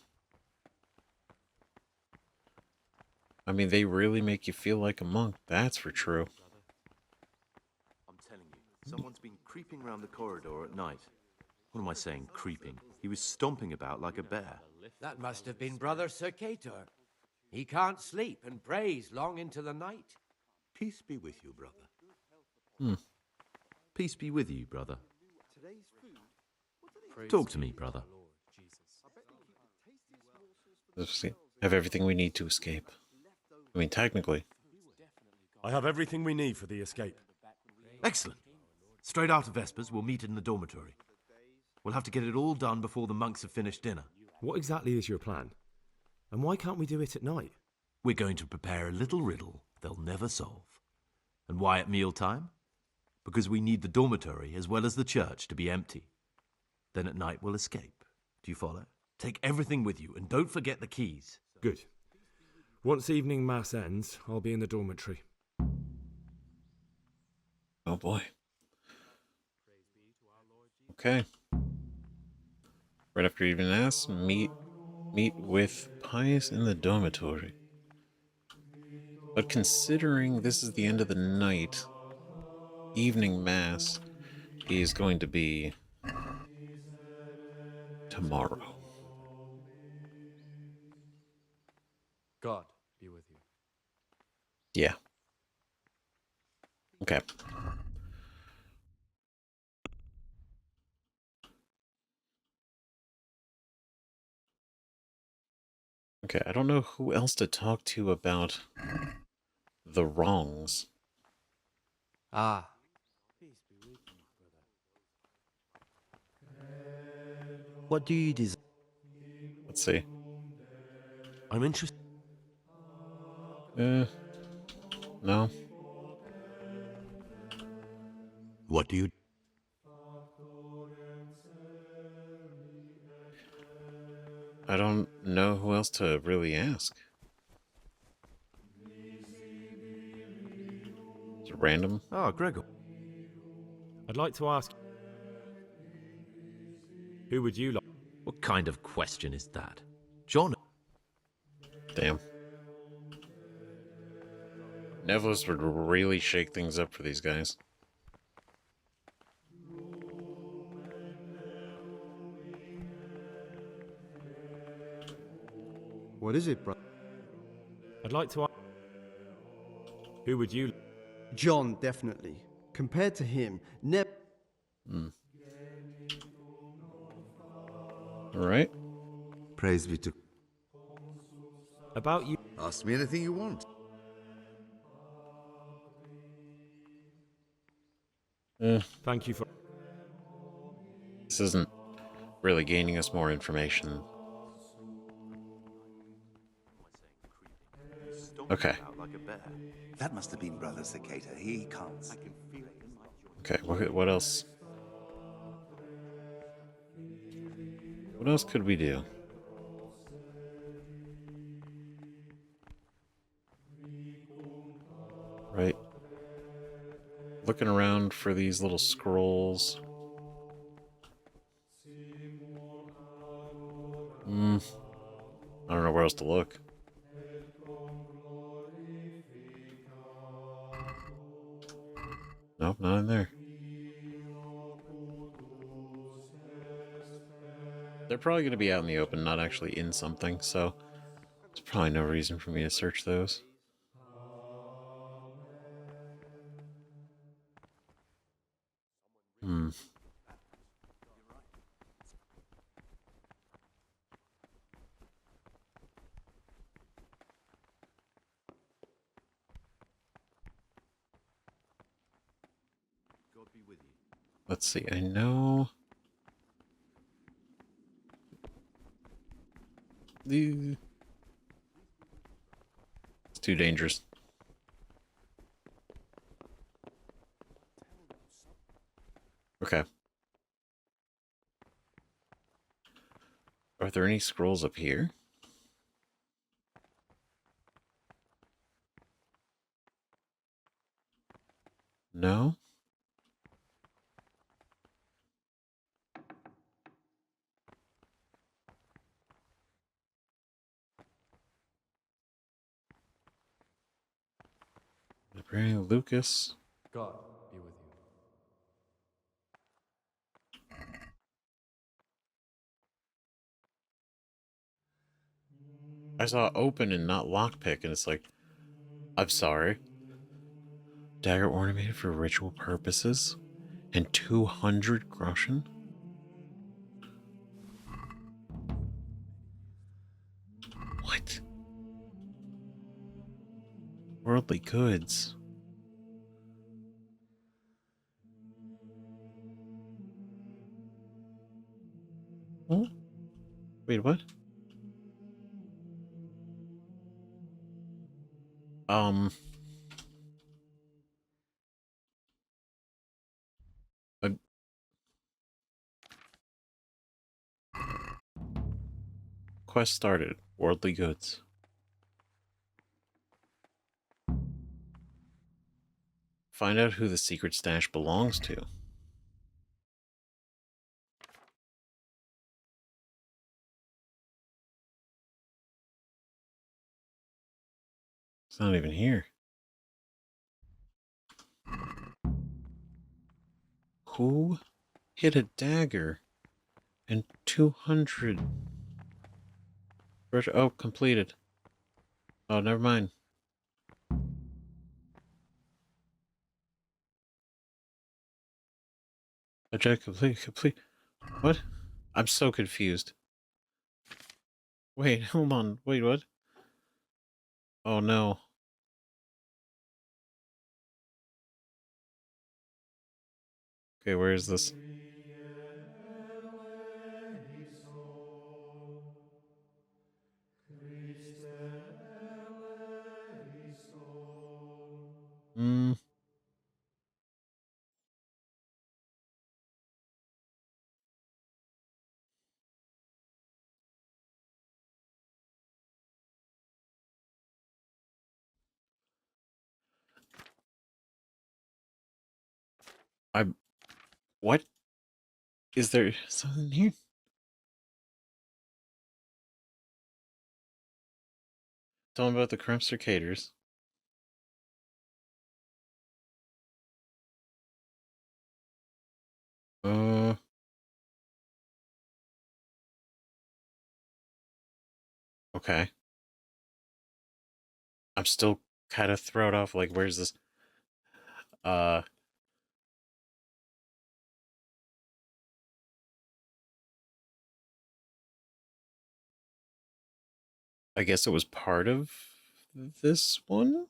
Speaker 1: I mean, they really make you feel like a monk. That's for true.
Speaker 3: I'm telling you, someone's been creeping around the corridor at night. What am I saying, creeping? He was stomping about like a bear.
Speaker 13: That must have been Brother Circator. He can't sleep and prays long into the night.
Speaker 11: Peace be with you, brother.
Speaker 3: Peace be with you, brother. Talk to me, brother.
Speaker 1: Have everything we need to escape. I mean, technically.
Speaker 5: I have everything we need for the escape.
Speaker 3: Excellent. Straight after Vespers, we'll meet in the dormitory. We'll have to get it all done before the monks have finished dinner.
Speaker 4: What exactly is your plan? And why can't we do it at night?
Speaker 3: We're going to prepare a little riddle they'll never solve. And why at mealtime? Because we need the dormitory as well as the church to be empty. Then at night we'll escape. Do you follow? Take everything with you and don't forget the keys.
Speaker 4: Good. Once evening mass ends, I'll be in the dormitory.
Speaker 1: Oh boy. Okay. Right after evening mass, meet meet with Pious in the dormitory. But considering this is the end of the night, evening mass is going to be tomorrow.
Speaker 7: God be with you.
Speaker 1: Yeah. Okay. Okay, I don't know who else to talk to about the wrongs.
Speaker 7: Ah.
Speaker 8: What do you desire?
Speaker 1: Let's see.
Speaker 5: I'm interested.
Speaker 1: No.
Speaker 11: What do you...
Speaker 1: I don't know who else to really ask. Is it random?
Speaker 5: Ah, Gregor.
Speaker 4: I'd like to ask, who would you like?
Speaker 3: What kind of question is that? John?
Speaker 1: Damn. Neville's would really shake things up for these guys.
Speaker 10: What is it, brother?
Speaker 4: I'd like to ask, who would you?
Speaker 10: John, definitely. Compared to him, never.
Speaker 1: All right.
Speaker 6: Praise be to...
Speaker 4: About you.
Speaker 6: Ask me anything you want.
Speaker 4: Thank you for.
Speaker 1: This isn't really gaining us more information. Okay.
Speaker 14: That must have been Brother Cicada. He can't. I can feel it in my joints.
Speaker 1: Okay, what else? What else could we do? Right. Looking around for these little scrolls. I don't know where else to look. Nope, not in there. They're probably going to be out in the open, not actually in something, so there's probably no reason for me to search those.
Speaker 3: God be with you.
Speaker 1: Let's see, I know... It's too dangerous. Okay. Are there any scrolls up here? No? Librarian Lucas.
Speaker 7: God be with you.
Speaker 1: I saw open and not lockpick, and it's like, I'm sorry. Dagger ornamented for ritual purposes? And 200 groschen? What? Worldly goods. Huh? Wait, what? A quest started. Worldly goods. Find out who the secret stash belongs to. It's not even here. Who hit a dagger and 200? Oh, completed. Oh, never mind. Object complete. What? I'm so confused. Wait, hold on. Wait, what? Oh no. Okay, where is this? Hmm. What? Is there something here? Tell me about the Crump Circaders. Uh. Okay. I'm still kind of thrown off. Like, where's this? Uh. I guess it was part of this one?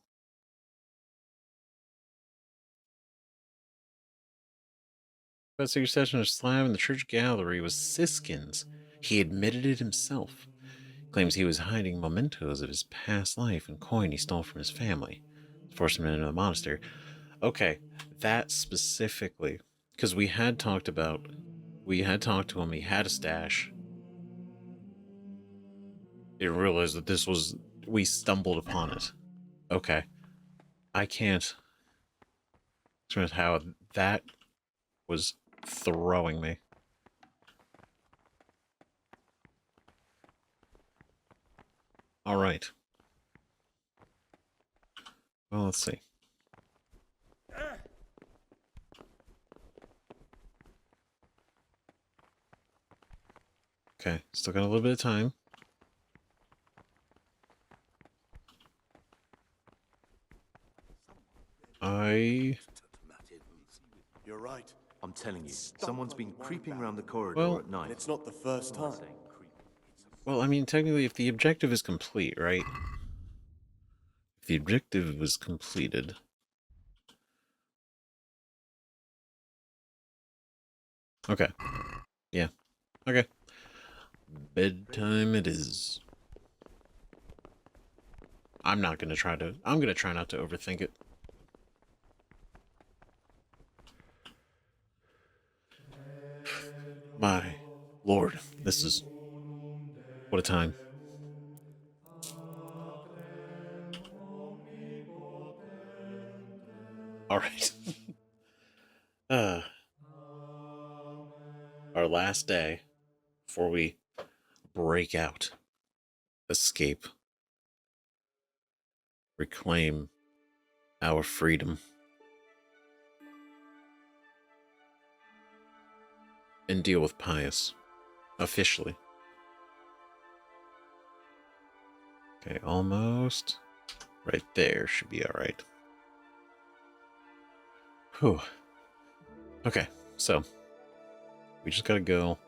Speaker 1: Professor your session of slab in the church gallery was Siskin's. He admitted it himself. Claims he was hiding mementos of his past life and coin he stole from his family. Forced him into the monastery. Okay, that specifically. Because we had talked to him, he had a stash. Didn't realize that we stumbled upon it. Okay. I can't express how that was throwing me. All right. Well, let's see. Okay, still got a little bit of time.
Speaker 5: You're right.
Speaker 3: I'm telling you, someone's been creeping around the corridor
Speaker 1: Well,
Speaker 3: at night.
Speaker 5: And it's not the first time.
Speaker 1: Well, I mean, technically, if the objective is complete, right? If the objective was completed. Okay. Yeah. Okay. Bedtime it is. I'm not gonna try to. I'm gonna try not to overthink it. My lord, this is. What a time. Alright. Our last day before we break out, escape, reclaim our freedom, and deal with Pious officially. Okay, almost. Right there should be alright. Whew. Okay, so we just gotta go.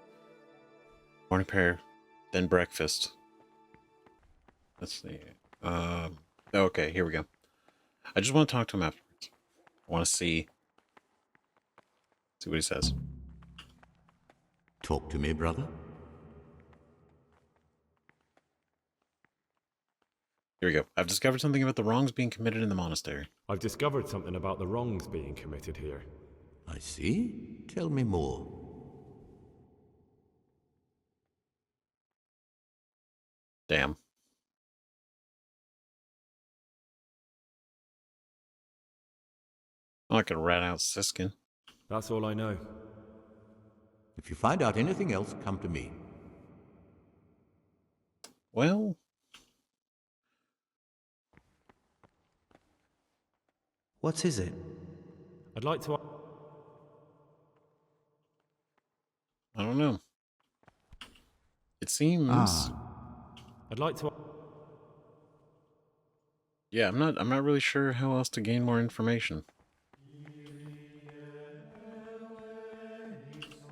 Speaker 1: Morning prayer, then breakfast. Let's see. Okay, here we go. I just want to talk to him afterwards. I want to see what he says.
Speaker 11: Talk to me, brother.
Speaker 1: Here we go. I've discovered something about the wrongs being committed in the monastery.
Speaker 4: I've discovered something about the wrongs being committed here.
Speaker 11: I see. Tell me more.
Speaker 1: Damn. I can rat out Siskin.
Speaker 4: That's all I know.
Speaker 11: If you find out anything else, come to me.
Speaker 1: Well,
Speaker 8: What is it?
Speaker 4: I'd like to.
Speaker 1: I don't know. It seems.
Speaker 4: I'd like to.
Speaker 1: Yeah, I'm not really sure how else to gain more information.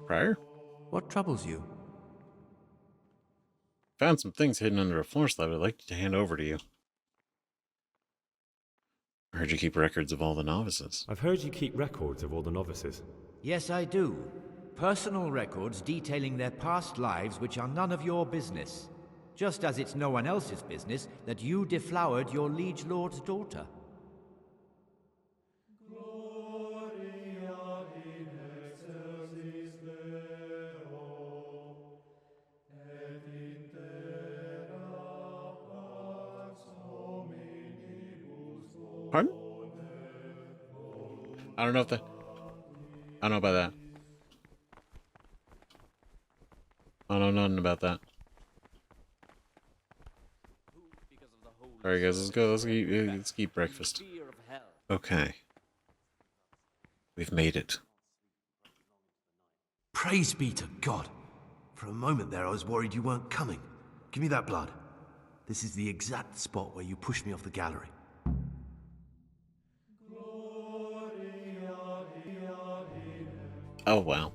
Speaker 1: Prior?
Speaker 13: What troubles you?
Speaker 1: Found some things hidden under a floor slab I'd like to hand over to you. I heard you keep records of all the novices.
Speaker 4: I've heard you keep records of all the novices.
Speaker 13: Yes, I do. Personal records detailing their past lives which are none of your business. Just as it's no one else's business that you deflowered your liege lord's daughter.
Speaker 1: Pardon? I don't know if that... I don't know about that. I don't know nothing about that. Alright guys, let's go. Let's keep breakfast. Okay. We've made it.
Speaker 3: Praise be to God. For a moment there, I was worried you weren't coming. Give me that blood. This is the exact spot where you pushed me off the gallery.
Speaker 1: Oh, wow.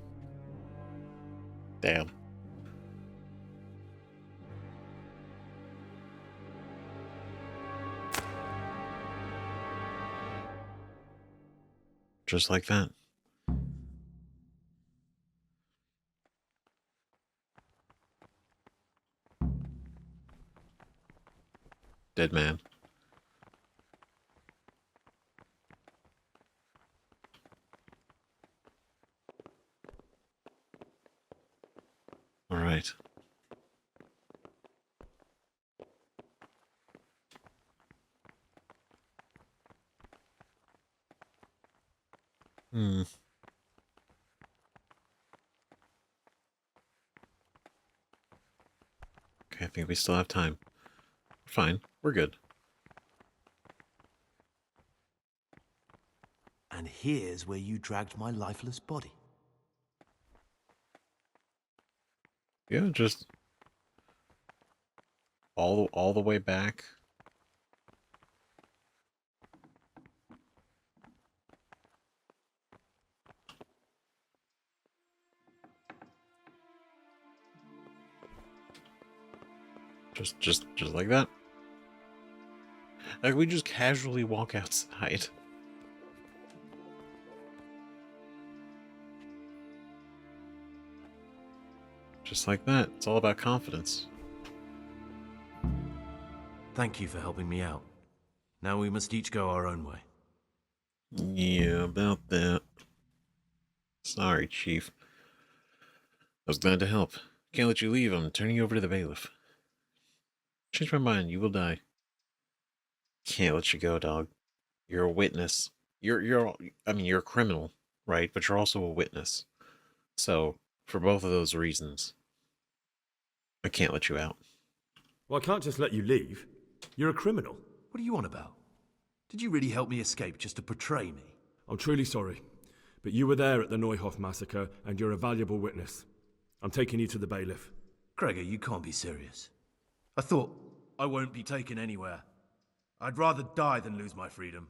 Speaker 1: Damn. Just like that. Dead man. All right. Hmm. Okay, I think we still have time. Fine. We're good.
Speaker 3: And here's where you dragged my lifeless body.
Speaker 1: Yeah, just all the way back. Just like that. Like we just casually walk outside. Just like that. It's all about confidence.
Speaker 3: Thank you for helping me out. Now we must each go our own way.
Speaker 1: Yeah, about that. Sorry, Chief. I was glad to help. Can't let you leave. I'm turning you over to the bailiff. Change my mind. You will die. Can't let you go, dog. You're a witness. I mean, you're a criminal, right? But you're also a witness. So, for both of those reasons, I can't let you out.
Speaker 4: Well, I can't just let you leave. You're a criminal.
Speaker 3: What are you on about? Did you really help me escape just to betray me?
Speaker 4: I'm truly sorry, but you were there at the Neuhoff massacre, and you're a valuable witness. I'm taking you to the bailiff.
Speaker 3: Gregor, you can't be serious. I thought I won't be taken anywhere. I'd rather die than lose my freedom.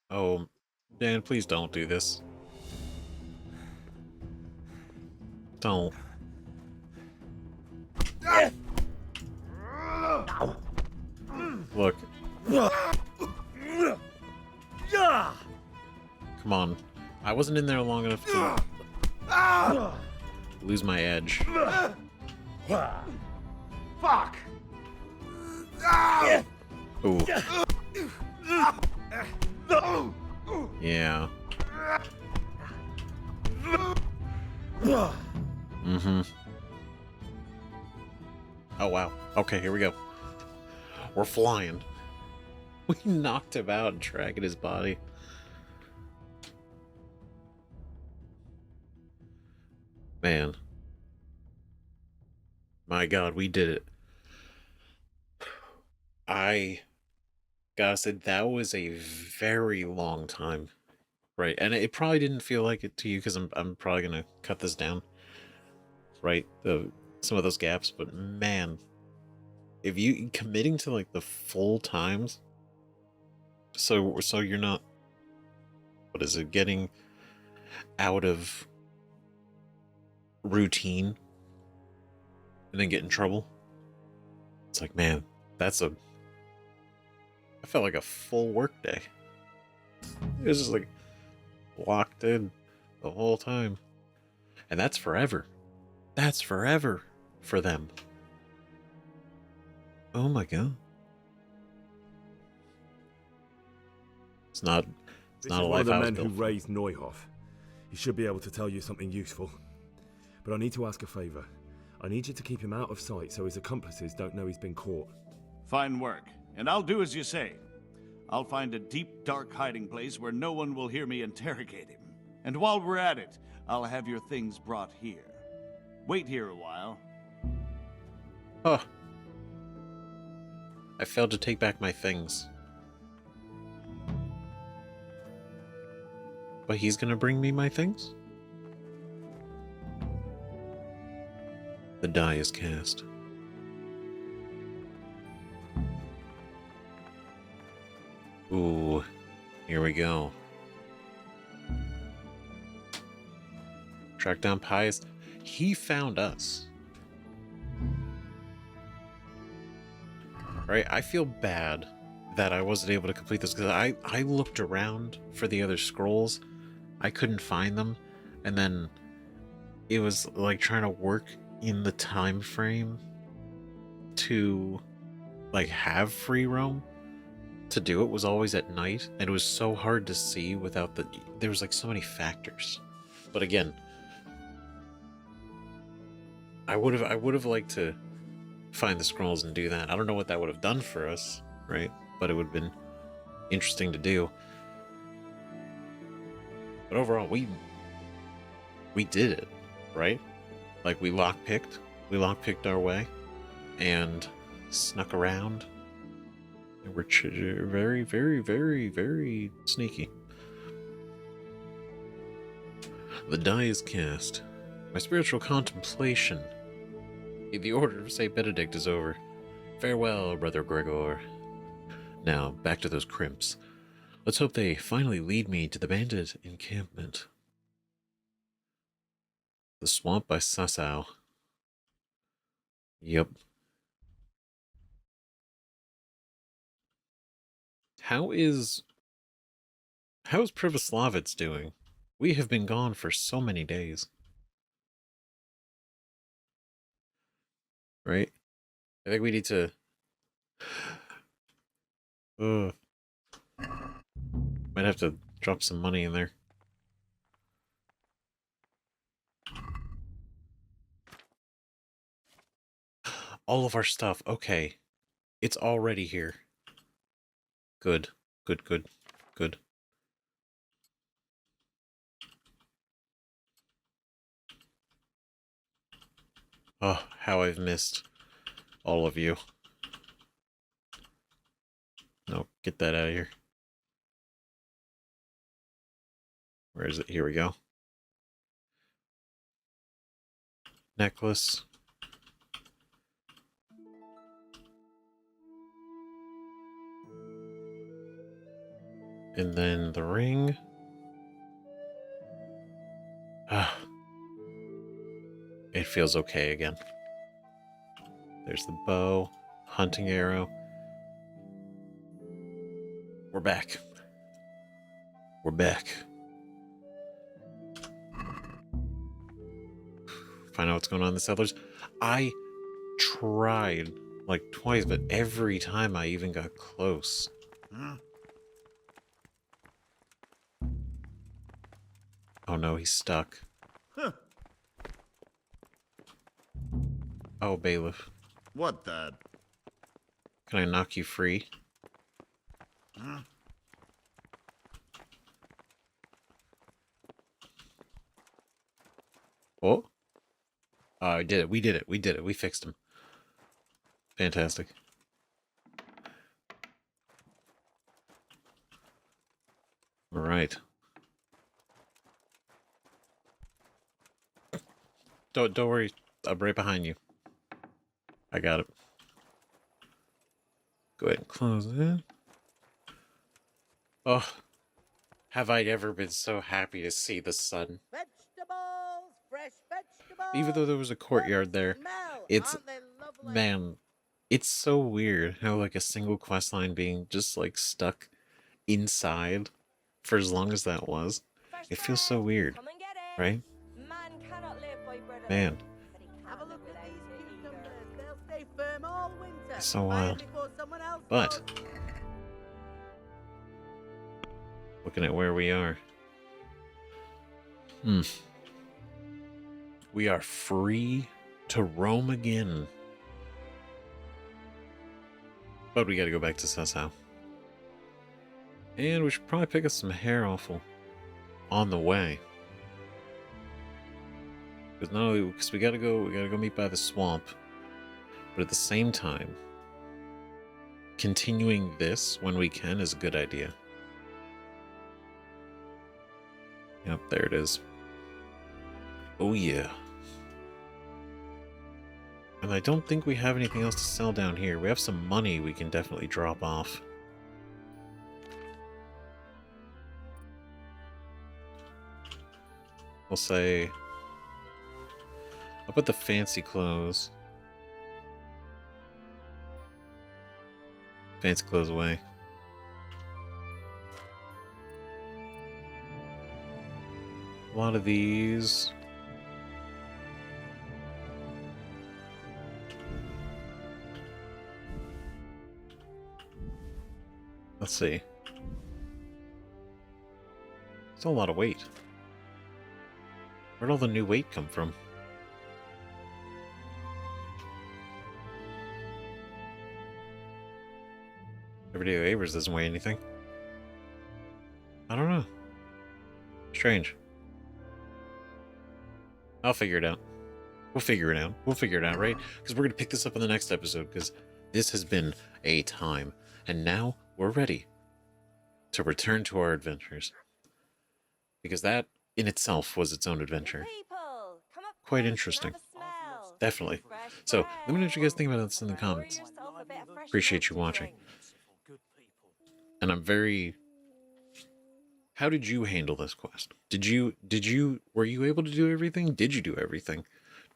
Speaker 1: Oh, Dan, please don't do this. Don't. Look. Come on. I wasn't in there long enough to lose my edge.
Speaker 13: Fuck!
Speaker 1: Ooh. Yeah. Mm-hmm. Oh, wow. Okay, here we go. We're flying. We knocked him out and dragging his body. Man. My God, we did it. I Gotta say, that was a very long time. Right, and it probably didn't feel like it to you because I'm probably gonna cut this down. Right, some of those gaps, but man, if you committing to like the full times, so you're not, what is it, getting out of routine and then get in trouble. It's like, man, I felt like a full work day. It was just like locked in the whole time, and that's forever. That's forever for them. Oh my god. It's not
Speaker 5: This
Speaker 1: a
Speaker 5: is one
Speaker 1: life
Speaker 5: of the
Speaker 1: I was
Speaker 5: men who
Speaker 1: built for.
Speaker 5: raised Neuhoff. He should be able to tell you something useful. But I need to ask a favor. I need you to keep him out of sight so his accomplices don't know he's been caught.
Speaker 15: Fine work, and I'll do as you say. I'll find a deep, dark hiding place where no one will hear me interrogate him. And while we're at it, I'll have your things brought here. Wait here a while.
Speaker 1: Oh. I failed to take back my things. But he's gonna bring me my things? The die is cast. Ooh, here we go. Track down Pious. He found us. Right, I feel bad that I wasn't able to complete this because I looked around for the other scrolls. I couldn't find them, and then it was like trying to work in the time frame to like have free roam. To do it was always at night, and it was so hard to see without there was like so many factors. But again, I would have liked to find the scrolls and do that. I don't know what that would have done for us, right? But it would have been interesting to do. But overall, we did it, right? Like we lockpicked our way and snuck around. And we're very, very, very, very sneaky. The die is cast. My spiritual contemplation in the order of Saint Benedict is over. Farewell, Brother Gregor. Now, back to those crimps. Let's hope they finally lead me to the bandit encampment. The swamp by Sasau. Yep. How is Privoslavitz doing? We have been gone for so many days. Right? I think we need to... Might have to drop some money in there. All of our stuff. Okay. It's already here. Good. Good, good, good. Oh, how I've missed all of you. No, get that out of here. Where is it? Here we go. Necklace. And then the ring. Ah. It feels okay again. There's the bow, hunting arrow. We're back. We're back. Find out what's going on in the cellars. I tried like twice, but every time I even got close. Oh no, he's stuck.
Speaker 15: Huh.
Speaker 1: Oh, bailiff.
Speaker 15: What the?
Speaker 1: Can I knock you free?
Speaker 15: Huh?
Speaker 1: Oh. I did it. We did it. We did it. We fixed him. Fantastic. All right. Don't worry. I'm right behind you. I got it. Go ahead and close it. Oh, have I ever been so happy to see the sun?
Speaker 16: Vegetables, fresh vegetables.
Speaker 1: Even though there was a courtyard there, it's, man, it's so weird how like a single quest line being just like stuck inside for as long as that was. It feels so weird, right?
Speaker 16: Man cannot live by bread alone.
Speaker 1: Man,
Speaker 16: Have a look at these cucumbers. They'll stay firm all winter.
Speaker 1: it's so
Speaker 16: Buy 'em
Speaker 1: wild.
Speaker 16: before someone else
Speaker 1: But
Speaker 16: does.
Speaker 1: looking at where we are, we are free to roam again. But we gotta go back to Sessau. And we should probably pick up some hair offal on the way. Because not only, because we gotta go meet by the swamp, but at the same time, continuing this when we can is a good idea. Yep, there it is. Oh yeah. And I don't think we have anything else to sell down here. We have some money we can definitely drop off. We'll say, I'll put the fancy clothes. Fancy clothes away. A lot of these. Let's see. It's a lot of weight. Where'd all the new weight come from? Everyday Labors doesn't weigh anything. I don't know. Strange. I'll figure it out. We'll figure it out. We'll figure it out, right? Because we're going to pick this up in the next episode, because this has been a time. And now we're ready to return to our adventures. Because that in itself was its own adventure. Quite interesting. Definitely. So, let me know what you guys think about this in the comments. Appreciate you watching. And I'm very... How did you handle this quest? Were you able to do everything? Did you do everything?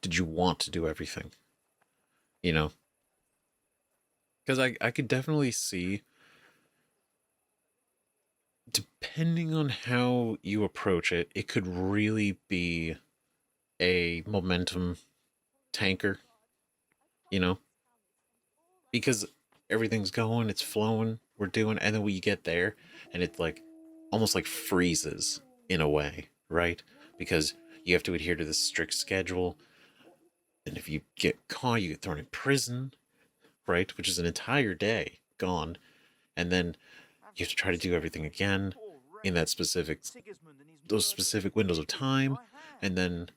Speaker 1: Did you want to do everything? You know? Because I could definitely see, depending on how you approach it, it could really be a momentum tanker, you know? Because everything's going, it's flowing, we're doing, and then we get there, and it's like, almost like freezes in a way, right? Because you have to adhere to this strict schedule, and if you get caught, you get thrown in prison, right? Which is an entire day gone, and then you have to try to do everything again in that those specific windows of time, and then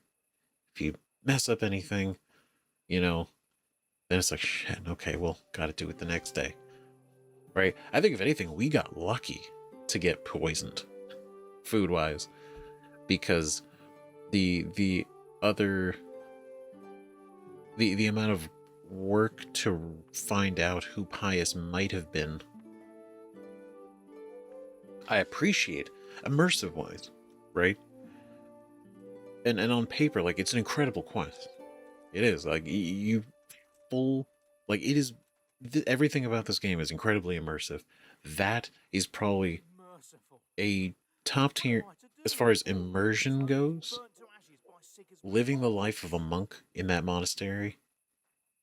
Speaker 1: if you mess up anything, you know, then it's like, shit, okay, well, gotta do it the next day, right? I think if anything, we got lucky to get poisoned, food-wise, because the amount of work to find out who Pious might have been, I appreciate, immersive-wise, right? And on paper, like, it's an incredible quest. It is, like, it is, everything about this game is incredibly immersive. That is probably a top tier, as far as immersion goes. Living the life of a monk in that monastery,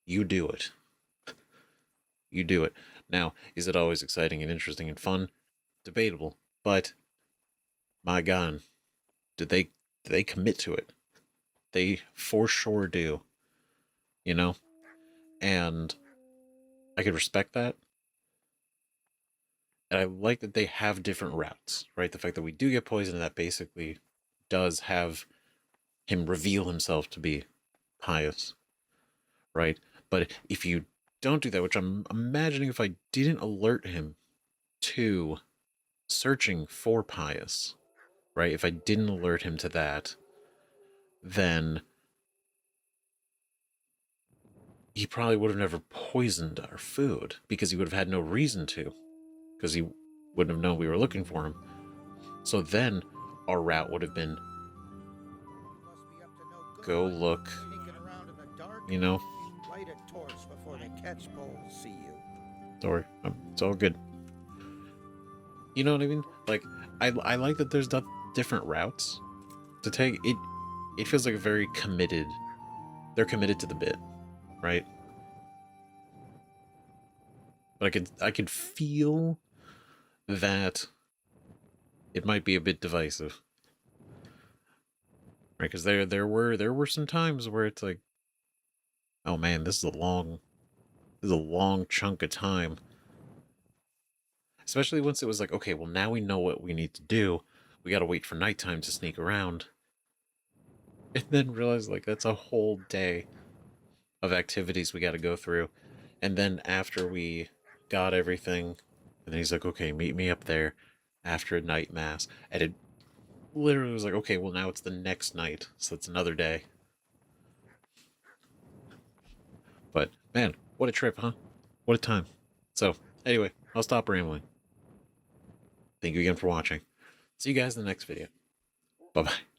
Speaker 1: you do it. You do it. Now, is it always exciting and interesting and fun? Debatable, but my God, did they commit to it? They for sure do. You know? And I could respect that. And I like that they have different routes, right? The fact that we do get poisoned, that basically does have him reveal himself to be Pious, right? But if you don't do that, which I'm imagining if I didn't alert him to searching for Pious, right? If I didn't alert him to that, then he probably would have never poisoned our food because he would have had no reason to, because he wouldn't have known we were looking for him. So then our route would have been go look, you know.
Speaker 17: Light a torch before the catch poles see you.
Speaker 1: Sorry, it's all good. You know what I mean? Like, I like that there's different routes to take. It feels like a very committed. They're committed to the bit, right? But I could feel that it might be a bit divisive, right? Because there were some times where it's like, oh man, this is a long chunk of time. Especially once it was like, okay, well now we know what we need to do. We gotta wait for nighttime to sneak around. And then realize like that's a whole day of activities we gotta go through. And then after we got everything, and then he's like, okay, meet me up there after a night mass. And it literally was like, okay, well now it's the next night, so it's another day. But man, what a trip, huh? What a time. So anyway, I'll stop rambling. Thank you again for watching. See you guys in the next video. Bye-bye.